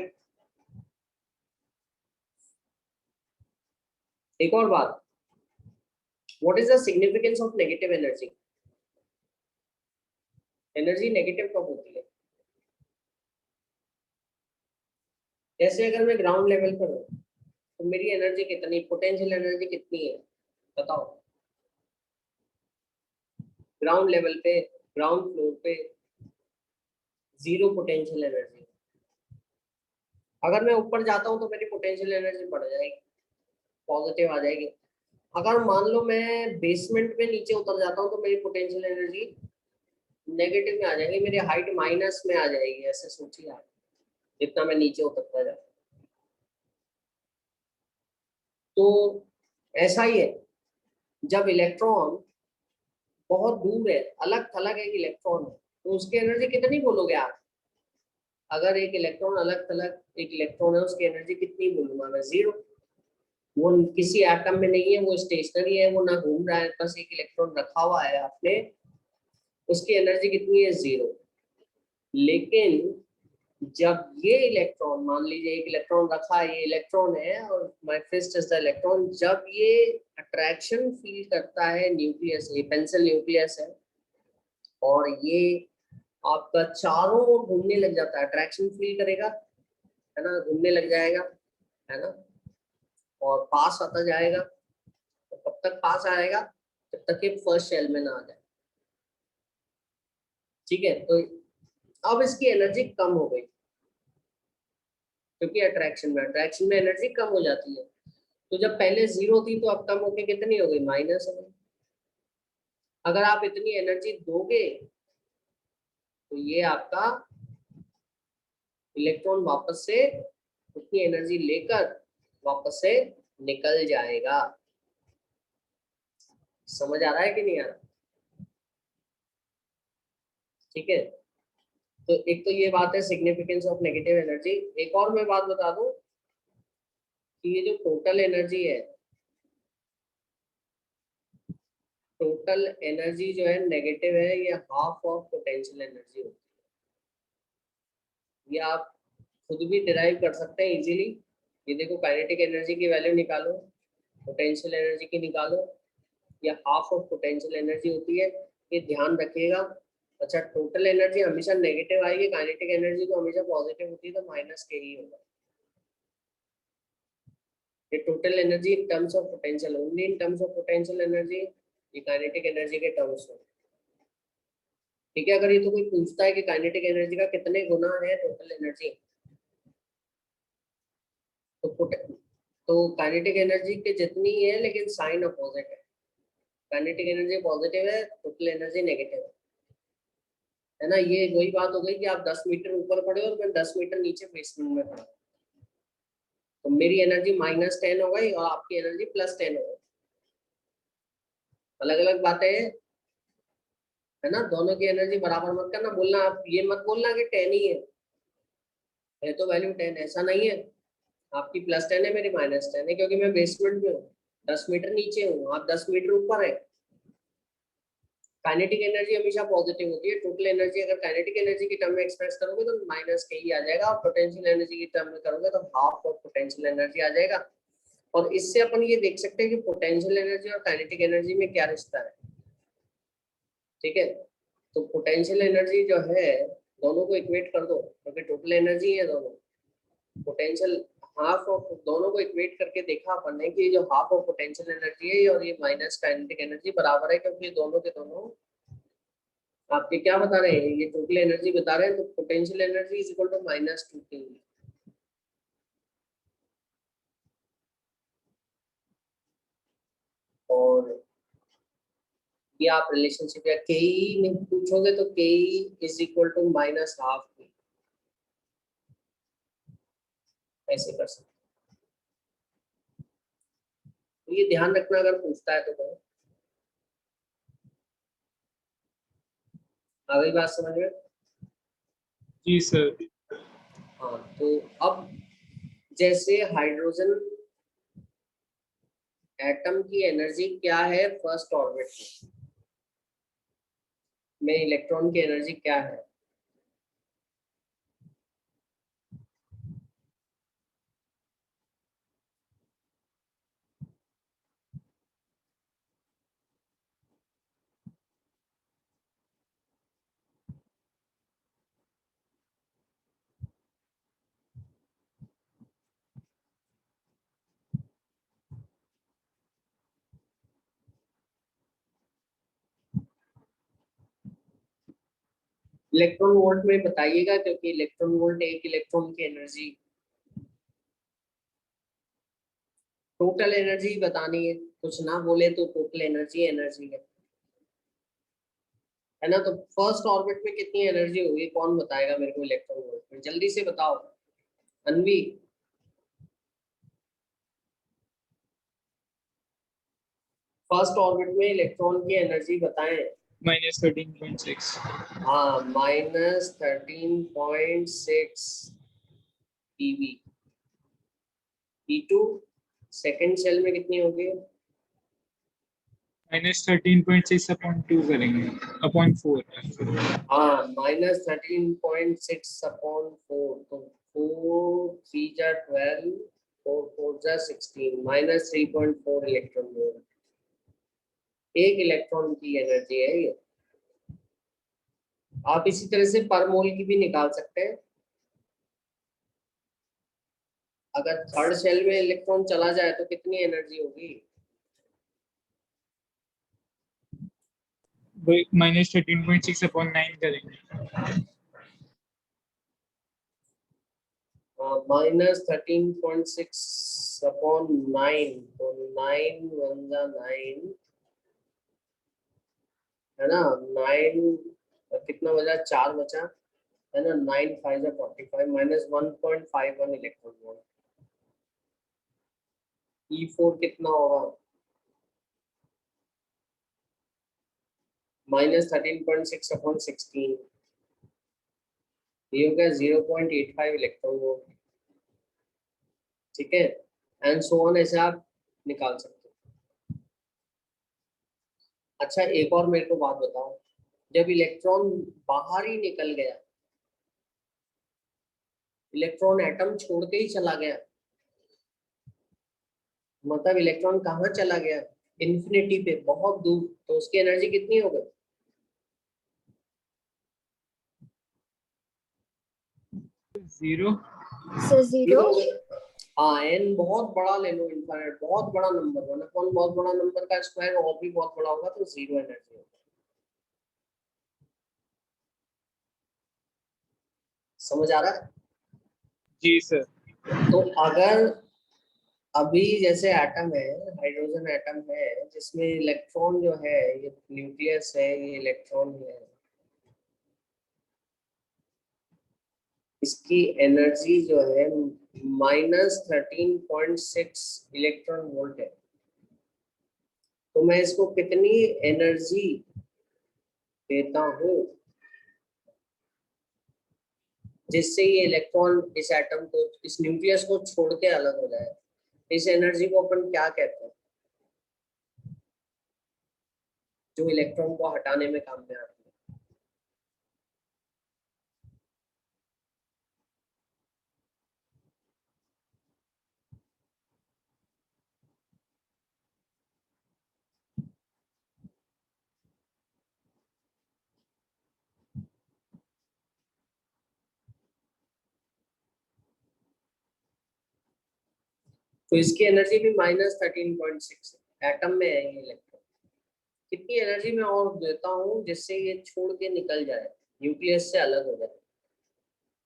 एक और बात, what is the significance of negative energy? Energy negative कब होती है? जैसे अगर मैं ग्राउंड लेवल पर हूँ तो मेरी एनर्जी कितनी, पोटेंशियल एनर्जी कितनी है बताओ? ग्राउंड लेवल पे, ग्राउंड फ्लोर पे 0 पोटेंशियल एनर्जी। अगर मैं ऊपर जाता हूँ तो मेरी पोटेंशियल एनर्जी बढ़ जाएगी, पॉजिटिव आ जाएगी। अगर मान लो मैं बेसमेंट में नीचे उतर जाता हूँ तो मेरी पोटेंशियल एनर्जी नेगेटिव में आ जाएगी, मेरी हाइट माइनस में आ जाएगी। ऐसे सोचिए आप, जितना मैं नीचे उतरता जाऊँ। तो ऐसा ही है, जब इलेक्ट्रॉन बहुत दूर है, अलग थलग एक इलेक्ट्रॉन है, तो उसकी एनर्जी कितनी बोलोगे आप? अगर एक इलेक्ट्रॉन अलग थलग एक इलेक्ट्रॉन है, उसकी एनर्जी कितनी बोलूंगा मैं? 0। वो किसी एटम में नहीं है, वो स्टेशनरी है, वो ना घूम रहा है, बस एक इलेक्ट्रॉन रखा हुआ है आपने, उसकी एनर्जी कितनी है? 0। लेकिन जब ये इलेक्ट्रॉन, मान लीजिए एक इलेक्ट्रॉन रखा है, ये इलेक्ट्रॉन है और my fist is the electron, जब ये अट्रैक्शन फील करता है न्यूक्लियस, ये पेंसिल न्यूक्लियस है, और ये आपका चारों ओर घूमने लग जाता है, अट्रैक्शन फील करेगा, है ना, घूमने लग जाएगा, है ना, और पास आता जाएगा। तो कब तक पास आएगा? जब तक ये फर्स्ट शेल में ना आ जाए, ठीक है। तो अब इसकी एनर्जी कम हो गई, क्योंकि अट्रैक्शन में एनर्जी कम हो जाती है। तो जब पहले 0 थी तो अब कम होके कितनी हो गई? माइनस हो गई। अगर आप इतनी एनर्जी दोगे तो ये आपका इलेक्ट्रॉन वापस से उतनी एनर्जी लेकर वापस से निकल जाएगा। समझ आ रहा है कि नहीं आ रहा? ठीक है। तो एक तो ये बात है सिग्निफिकेंस ऑफ नेगेटिव एनर्जी। एक और मैं बात बता दूं कि ये जो टोटल एनर्जी है, टोटल एनर्जी जो है नेगेटिव है, ये हाफ ऑफ पोटेंशियल एनर्जी होती है। ये आप खुद भी डिराइव कर सकते हैं इजीली। ये देखो, काइनेटिक एनर्जी की वैल्यू निकालो, पोटेंशियल एनर्जी की निकालो, ये हाफ ऑफ पोटेंशियल एनर्जी होती है, ये ध्यान रखिएगा। अच्छा, टोटल एनर्जी हमेशा नेगेटिव आएगी, काइनेटिक एनर्जी तो हमेशा पॉजिटिव होती है, तो माइनस के ही होगा। ये total energy in terms of potential, only in terms of potential energy, ये काइनेटिक एनर्जी के टर्म्स में, ठीक है। अगर ये तो कोई पूछता है कि काइनेटिक एनर्जी का कितने गुना है टोटल एनर्जी, तो काइनेटिक एनर्जी के जितनी ही है, लेकिन साइन अपोजिट है। काइनेटिक एनर्जी पॉजिटिव है, टोटल एनर्जी नेगेटिव है ना। ये वही बात हो गई कि आप 10 मीटर ऊपर खड़े हो और मैं 10 मीटर नीचे बेसमेंट में खड़ा, तो मेरी एनर्जी -10 हो गई और आपकी एनर्जी +10 हो गई। अलग अलग बातें हैं, है ना। दोनों की एनर्जी बराबर मत करना, बोलना आप ये मत बोलना कि 10 ही है तो वैल्यू 10, ऐसा नहीं है। आपकी +10 है, मेरी -10 है, क्योंकि मैं बेसमेंट में हूँ, 10 मीटर नीचे हूँ, आप 10 मीटर ऊपर है। काइनेटिक एनर्जी हमेशा पॉजिटिव होती है। टोटल एनर्जी अगर काइनेटिक एनर्जी की टर्म में एक्सप्रेस करोगे तो माइनस के ही आ जाएगा, और पोटेंशियल एनर्जी की टर्म में करोगे तो हाफ ऑफ पोटेंशियल एनर्जी आ जाएगा। और इससे अपन ये देख सकते हैं कि पोटेंशियल एनर्जी और काइनेटिक एनर्जी में क्या रिश्ता है, ठीक है। तो पोटेंशियल एनर्जी जो है, दोनों को इक्वेट कर दो, क्योंकि टोटल एनर्जी है दोनों। पोटेंशियल हाफ ऑफ, दोनों को इक्वेट करके देखा अपन ने कि जो हाफ ऑफ पोटेंशियल एनर्जी है और ये माइनस काइनेटिक एनर्जी बराबर है, क्योंकि दोनों के दोनों आपके क्या बता रहे हैं, ये टोटल एनर्जी बता रहे हैं। तो potential energy is equal to -2T। ये आप रिलेशनशिप या के में पूछोगे तो के इज इक्वल टू -12 p, ऐसे कर सकते। तो ये ध्यान रखना अगर पूछता है तो करो। आ गई बात समझ में? जी सर। हाँ, तो अब जैसे हाइड्रोजन एटम की एनर्जी क्या है फर्स्ट ऑर्बिट में इलेक्ट्रॉन की एनर्जी क्या है? इलेक्ट्रॉन वोल्ट में बताइएगा, क्योंकि इलेक्ट्रॉन वोल्ट एक इलेक्ट्रॉन की एनर्जी, टोटल एनर्जी बतानी है, कुछ ना बोले तो टोटल एनर्जी एनर्जी है ना। तो फर्स्ट ऑर्बिट में कितनी एनर्जी होगी कौन बताएगा मेरे को इलेक्ट्रॉन वोल्ट में? जल्दी से बताओ अनवी। फर्स्ट ऑर्बिट में इलेक्ट्रॉन की एनर्जी बताएं। -13.6। हाँ, -13.6 eV। E2 सेकेंड सेल में कितनी होगी? -13.6 अपॉन 2 करेंगे, अपॉन 4। हाँ, -13.6/4, तो 4 3 × 12, 4 4 16, -3.4 इलेक्ट्रॉन वोल्ट एक इलेक्ट्रॉन की एनर्जी है ये। आप इसी तरह से पर मोल की भी निकाल सकते हैं। अगर थर्ड सेल में इलेक्ट्रॉन चला जाए तो कितनी एनर्जी होगी? -13.6 अपॉन 9 करेंगे। -13.6/9, तो 9 × 9 है ना। 9 कितना बचा? 4 बचा है ना। 9 5 45, -1.51 इलेक्ट्रॉन वोल्ट। E4 कितना होगा? -13.6/16, ये हो गया 0.85 इलेक्ट्रॉन वोल्ट। ठीक है, एंड सो ऑन, ऐसे आप निकाल सकते हो। अच्छा, एक और मेरे को बात बताओ, जब इलेक्ट्रॉन बाहर ही निकल गया, इलेक्ट्रॉन एटम छोड़ के ही चला गया, मतलब इलेक्ट्रॉन कहाँ चला गया? इन्फिनिटी पे, बहुत दूर, तो उसकी एनर्जी कितनी हो गई? 0। सर 0 0। हो गई। हाँ, एन बहुत बड़ा ले लो, इनफाइनाइट बहुत बड़ा नंबर, 1 बहुत बड़ा नंबर का स्क्वायर और भी बहुत बड़ा होगा, तो 0 एनर्जी होगा। समझ आ रहा है? जी सर। तो अगर अभी जैसे एटम है, हाइड्रोजन एटम है, जिसमें इलेक्ट्रॉन जो है, ये न्यूक्लियस है, ये इलेक्ट्रॉन है, इसकी एनर्जी जो है -13.6 इलेक्ट्रॉन वोल्ट है। तो मैं इसको कितनी एनर्जी देता हूँ जिससे ये इलेक्ट्रॉन इस एटम को, इस न्यूक्लियस को छोड़ के अलग हो जाए? इस एनर्जी को अपन क्या कहते हैं, जो इलेक्ट्रॉन को हटाने में काम में आती है? तो इसकी एनर्जी भी -13.6 एटम में है ये इलेक्ट्रॉन। कितनी एनर्जी मैं और देता हूँ जिससे ये छोड़ के निकल जाए, न्यूक्लियस से अलग हो जाए,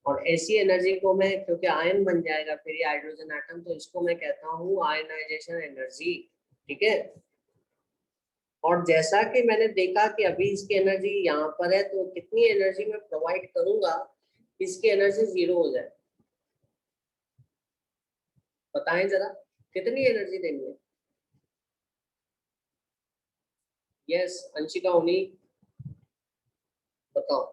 और ऐसी एनर्जी को मैं, क्योंकि आयन बन जाएगा फिर ये हाइड्रोजन एटम, तो इसको मैं कहता हूँ आयनाइजेशन एनर्जी। ठीक है, और जैसा कि मैंने देखा कि अभी इसकी एनर्जी यहाँ पर है, तो कितनी एनर्जी मैं प्रोवाइड करूंगा इसकी एनर्जी 0 हो जाए, बताएं जरा कितनी एनर्जी देंगे। यस अंशिका उनी बताओ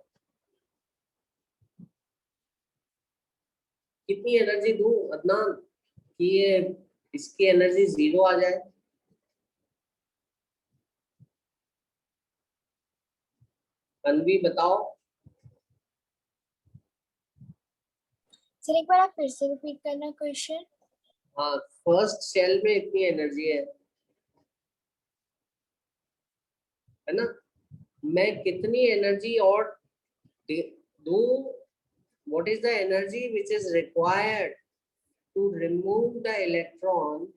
कितनी एनर्जी दूं अदनान कि ये इसकी एनर्जी 0 आ जाए। अनवी बताओ। सर एक बार आप फिर से रिपीट करना क्वेश्चन। हाँ फर्स्ट सेल में इतनी एनर्जी है ना, मैं कितनी एनर्जी और दूं, what is the energy which is required to remove the electron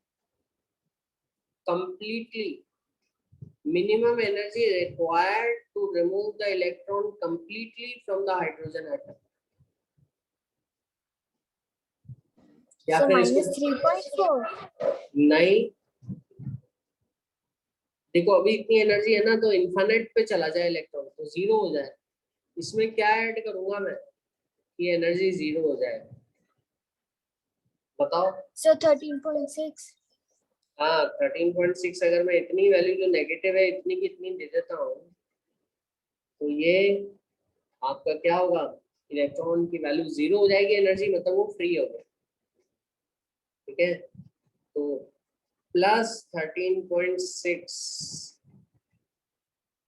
completely, minimum energy required to remove the electron completely from the hydrogen atom, या सर फिर माइनस इसको 3.4। नहीं, देखो अभी इतनी एनर्जी है ना, तो इन्फिनिट पे चला जाए इलेक्ट्रॉन तो 0 हो जाए, इसमें क्या ऐड करूंगा मैं कि एनर्जी 0 हो जाए, बताओ। सर 13.6। हाँ 13.6 अगर मैं इतनी वैल्यू जो नेगेटिव है इतनी की इतनी दे देता हूँ, तो ये आपका क्या होगा, इलेक्ट्रॉन की वैल्यू 0 हो जाएगी, एनर्जी मतलब वो फ्री हो गया, ठीक है। तो plus 13.6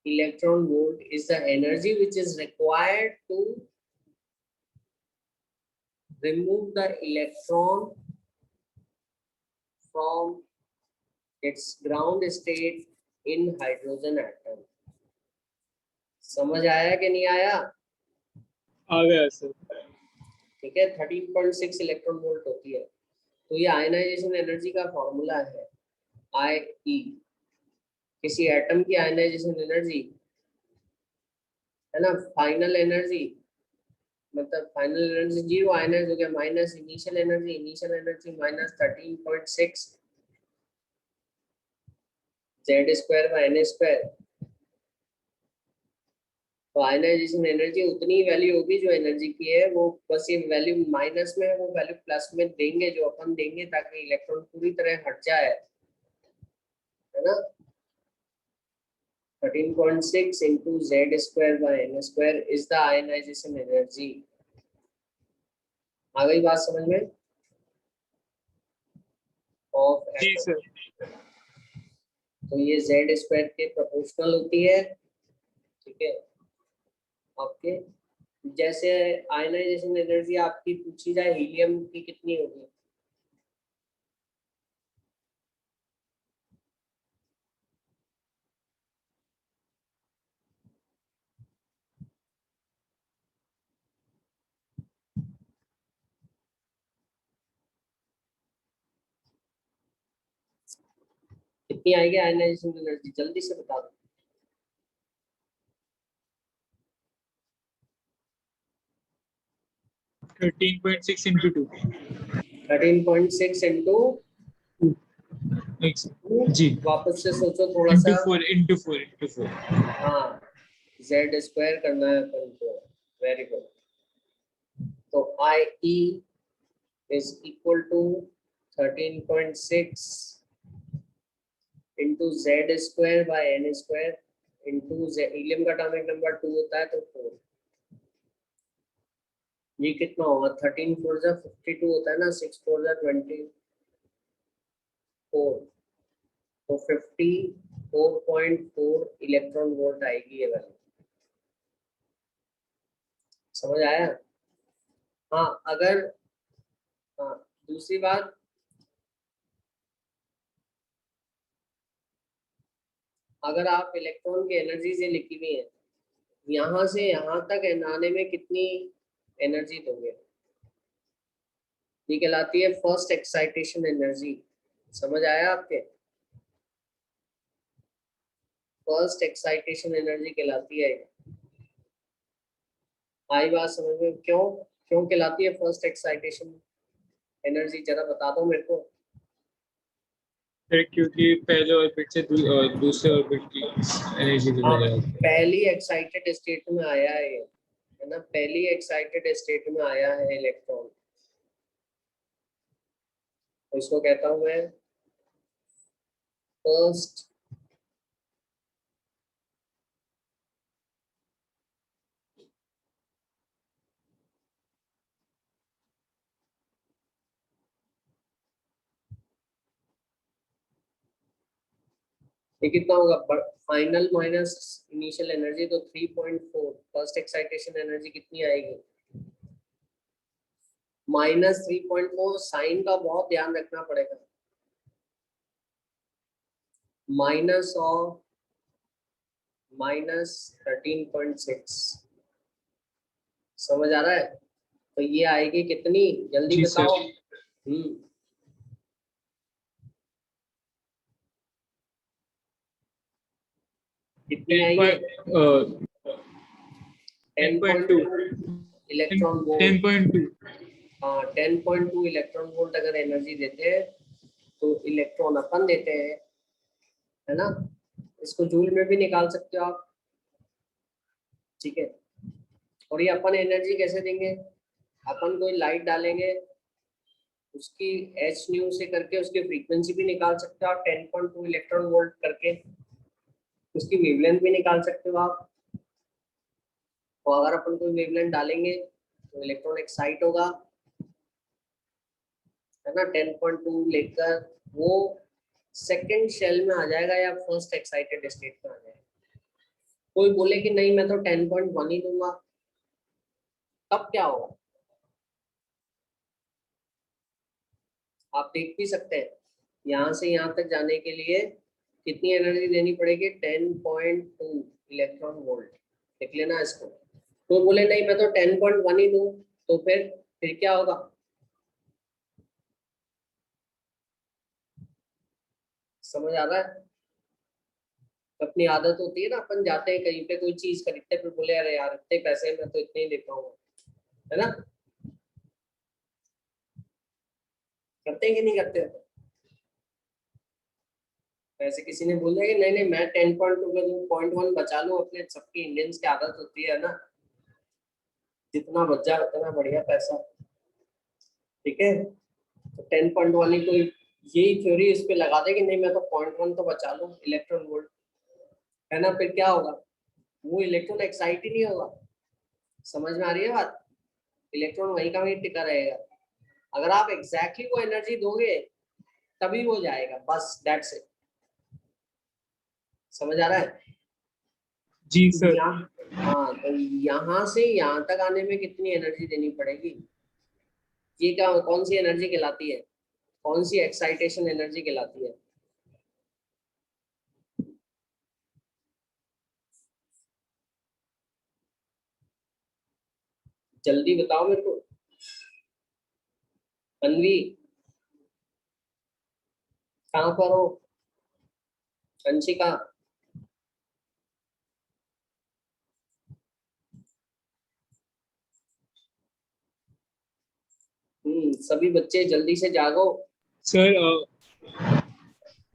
electron volt is the energy which is required to remove the electron from its ground state in hydrogen atom। समझ आया कि नहीं आया? आ गया सर। ठीक है 13.6 इलेक्ट्रॉन वोल्ट होती है। तो ये आयनाइजेशन एनर्जी का फॉर्मूला है आई ई, किसी एटम की आयनाइजेशन एनर्जी है ना, फाइनल एनर्जी मतलब फाइनल एनर्जी 0 आयनाइज हो गया minus initial energy minus 13.6 z square by n square. तो आयनाइजेशन एनर्जी उतनी वैल्यू होगी जो एनर्जी की है, वो बस ये वैल्यू माइनस में है, वो वैल्यू प्लस में देंगे जो अपन देंगे ताकि इलेक्ट्रॉन पूरी तरह हट जाए, है ना। 13.6 into z square by n square is the ionization energy। आ गई बात समझ में? ऑफ जी सर। तो ये z स्क्वायर के प्रोपोर्शनल होती है, ठीक है। आपके जैसे आयनाइजेशन एनर्जी आपकी पूछी जाए हीलियम की कितनी होगी, कितनी आएगी आयनाइजेशन एनर्जी, जल्दी से बता दो। 13.6 into 2। 13.6 इंटू जी वापस से सोचो थोड़ा सा। into 4 हाँ जेड स्क्वायर करना है अपन को, वेरी गुड। तो I E is equal to 13.6 into Z square by n square into helium का एटॉमिक नंबर 2 होता है तो 4, ये कितना होगा 13 4 जा 52 होता है ना, 6 4 जा 24, तो 54.4 इलेक्ट्रॉन वोल्ट आएगी ये वैल्यू। समझ आया? हाँ अगर, हाँ दूसरी बात, अगर आप इलेक्ट्रॉन की एनर्जी से लिखी हुई है, यहाँ से यहाँ तक आने में कितनी एनर्जी दोगे, ये कहलाती है फर्स्ट एक्साइटेशन एनर्जी। समझ आया आपके? फर्स्ट एक्साइटेशन एनर्जी कहलाती है। आई बात समझ में? क्यों क्यों कहलाती है फर्स्ट एक्साइटेशन एनर्जी, जरा बता दो मेरे को। फिर क्योंकि पहले ऑर्बिट से दूसरे ऑर्बिट की एनर्जी हाँ, लेने जाते हैं। पहली एक्साइटेड स्टेट में आया है ना, पहली एक्साइटेड स्टेट में आया है इलेक्ट्रॉन, तो इसको कहता हूं मैं फर्स्ट ये कितना होगा, फाइनल माइनस इनिशियल एनर्जी, तो 3.4, फर्स्ट एक्साइटेशन एनर्जी कितनी आएगी, -3.4। साइन का बहुत ध्यान रखना पड़ेगा, माइनस ऑफ -13.6, समझ आ रहा है, तो ये आएगी कितनी, जल्दी जी सर। बताओ। कितनी आएगी, 10.2 इलेक्ट्रॉन वोल्ट। 10.2। हाँ, 10.2 इलेक्ट्रॉन वोल्ट अगर एनर्जी देते हैं तो इलेक्ट्रॉन अपन देते हैं, है ना, इसको जूल में भी निकाल सकते हो आप, ठीक है। और ये अपन एनर्जी कैसे देंगे, अपन कोई लाइट डालेंगे, उसकी एच न्यू से करके उसकी फ्रीक्वेंसी भी निकाल सकते हो आप, 10.2 इलेक्ट्रॉन वोल्ट करके उसकी वेवलेंथ भी निकाल सकते हो आप। तो अगर अपन कोई वेवलेंथ डालेंगे तो इलेक्ट्रॉन एक्साइट होगा, है ना, 10.2 लेकर वो सेकंड शेल में आ जाएगा या फर्स्ट एक्साइटेड स्टेट में आ जाएगा। कोई बोले कि नहीं मैं तो 10.1 ही दूंगा, तब क्या होगा, आप देख भी सकते हैं, यहाँ से यहाँ तक जाने के लिए कितनी एनर्जी देनी पड़ेगी, 10.2 इलेक्ट्रॉन वोल्ट, देख लेना इसको। तो बोले नहीं मैं तो 10.1 ही दूं, तो फिर क्या होगा, समझ आ रहा है। अपनी आदत होती है ना, अपन जाते हैं कहीं पे कोई चीज खरीदते फिर बोले अरे यार इतने पैसे मैं तो इतने ही दे पाऊंगा, है ना, करते हैं कि नहीं करते हो। वैसे किसी ने बोल दिया कि नहीं नहीं मैं 10.2 का दूं, 0.1 बचा लूं, अपने सबकी इंडियंस की आदत होती है ना, जितना बच जाए उतना बढ़िया पैसा, ठीक है। तो 10.1 ही कोई यही थ्योरी इस पे लगा दे कि नहीं मैं तो 0.1 तो बचा लूं इलेक्ट्रॉन वोल्ट, है ना, फिर क्या होगा, वो इलेक्ट्रॉन एक्साइट ही नहीं होगा, समझ में आ रही है बात, इलेक्ट्रॉन वहीं का वहीं टिका रहेगा। अगर आप एग्जैक्टली वो एनर्जी दोगे तभी वो जाएगा, बस दैट्स इट, समझ आ रहा है। जी सर। हाँ, तो यहाँ से यहाँ तक आने में कितनी एनर्जी देनी पड़ेगी, ये क्या कौन सी एनर्जी कहलाती है, कौन सी एक्साइटेशन एनर्जी कहलाती है, जल्दी बताओ मेरे को, अनवी कहाँ पर हो, अंशिका, सभी बच्चे जल्दी से जागो। सर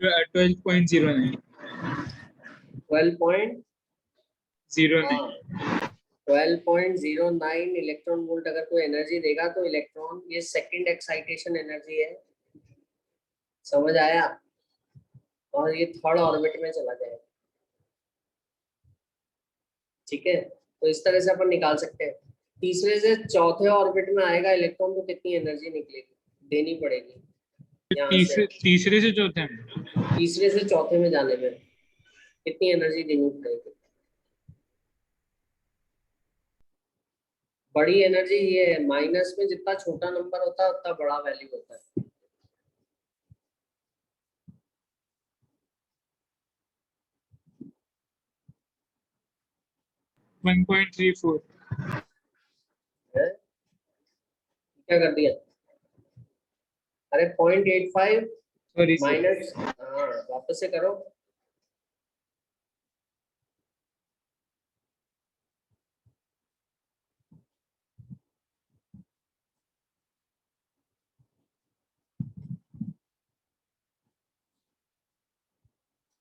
12.09। 12. 09। 12.09 इलेक्ट्रॉन वोल्ट अगर कोई एनर्जी देगा तो इलेक्ट्रॉन, ये सेकंड एक्साइटेशन एनर्जी है, समझ आया, और ये थर्ड ऑर्बिट में चला जाएगा, ठीक है। तो इस तरह से अपन निकाल सकते हैं, तीसरे से चौथे ऑर्बिट में आएगा इलेक्ट्रॉन तो कितनी एनर्जी निकलेगी, देनी पड़ेगी यहाँ से, तीसरे से चौथे में। तीसरे से चौथे में जाने में कितनी एनर्जी देनी पड़ेगी, बड़ी एनर्जी ये है, माइनस में जितना छोटा नंबर होता है उतना बड़ा वैल्यू होता है। 1.34। है? क्या कर दिया, अरे 0.85 सॉरी सर। माइनस, हाँ वापस से करो,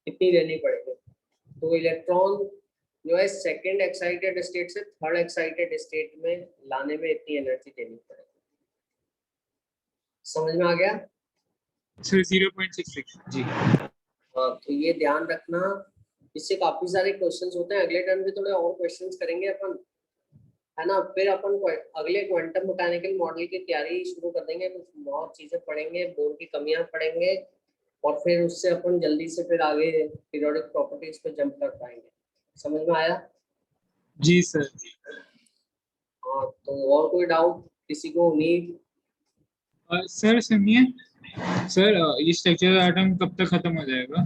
इतनी देनी पड़ेगी। तो इलेक्ट्रॉन जो है सेकंड एक्साइटेड स्टेट से थर्ड एक्साइटेड स्टेट में लाने में इतनी एनर्जी देनी पड़ेगी। समझ में आ गया? सर 0.66 जी। हाँ, तो ये ध्यान रखना, इससे काफी सारे क्वेश्चंस होते हैं। अगले टर्म पे थोड़े और क्वेश्चंस करेंगे अपन, है ना। फिर अपन अगले क्वांटम मैकेनिकल मॉडल की तैयारी शुरू कर देंगे, कुछ बहुत चीजें पढ़ेंगे, बोर की कमियां पढ़ेंगे, और फिर उससे अपन जल्दी से फिर आगे पीरियोडिक प्रॉपर्टीज पे जंप कर पाएंगे। समझ में आया? जी सर। हाँ, तो और कोई डाउट किसी को? उम्मीद सर सुनिए सर, ये स्ट्रक्चरल एटम कब तक खत्म हो जाएगा?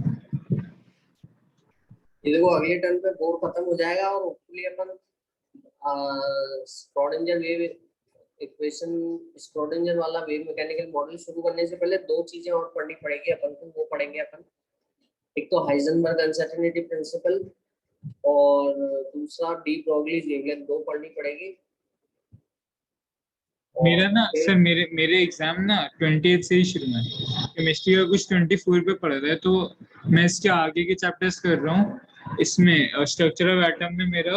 ये देखो, अगले टर्म पे बोर खत्म हो जाएगा और होपफुली अपन श्रोडिंगर वेव इक्वेशन, श्रोडिंगर वाला वेव मैकेनिकल मॉडल शुरू करने से पहले दो चीजें और पढ़नी पड़ेगी अपन को। वो पढ़ेंगे अपन, एक तो हाइजेनबर्ग अनसर्टेनिटी प्रिंसिपल और दूसरा डी ब्रोगलीज वेवलेंथ, दो पढ़नी पड़ेगी। मेरा ना सर, मेरे एग्जाम ना 28 से ही शुरू है। केमिस्ट्री का कुछ 24 पे पड़ रहा है, तो मैं इसके आगे के चैप्टर्स कर रहा हूँ। इसमें स्ट्रक्चर ऑफ एटम में मेरा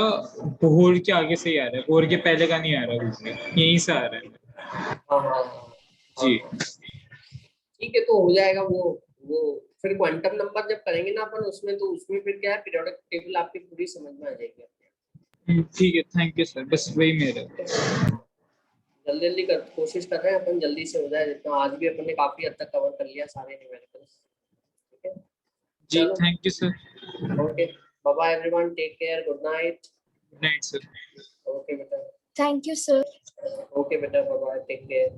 बोर के आगे से ही आ रहा है, बोर के पहले का नहीं आ रहा, कुछ यहीं से आ रहा है। हाँ जी ठीक है, तो हो जाएगा वो फिर क्वांटम नंबर जब करेंगे ना अपन उसमें, तो उसमें फिर क्या है, पीरियोडिक टेबल आपकी पूरी समझ में आ जाएगी। ठीक है, थैंक यू सर, बस वही मेरा। जल्दी कर, कोशिश कर रहे हैं अपन जल्दी से हो जाए जितना। आज भी अपन ने काफी हद तक कवर कर लिया सारे न्यूमेरिकल्स। ठीक है, जी चलो, thank you sir. Okay, bye bye everyone, take care, good night. Good night sir. Okay बेटा, Thank you, sir. ओके बेटा, बाय बाय, टेक केयर।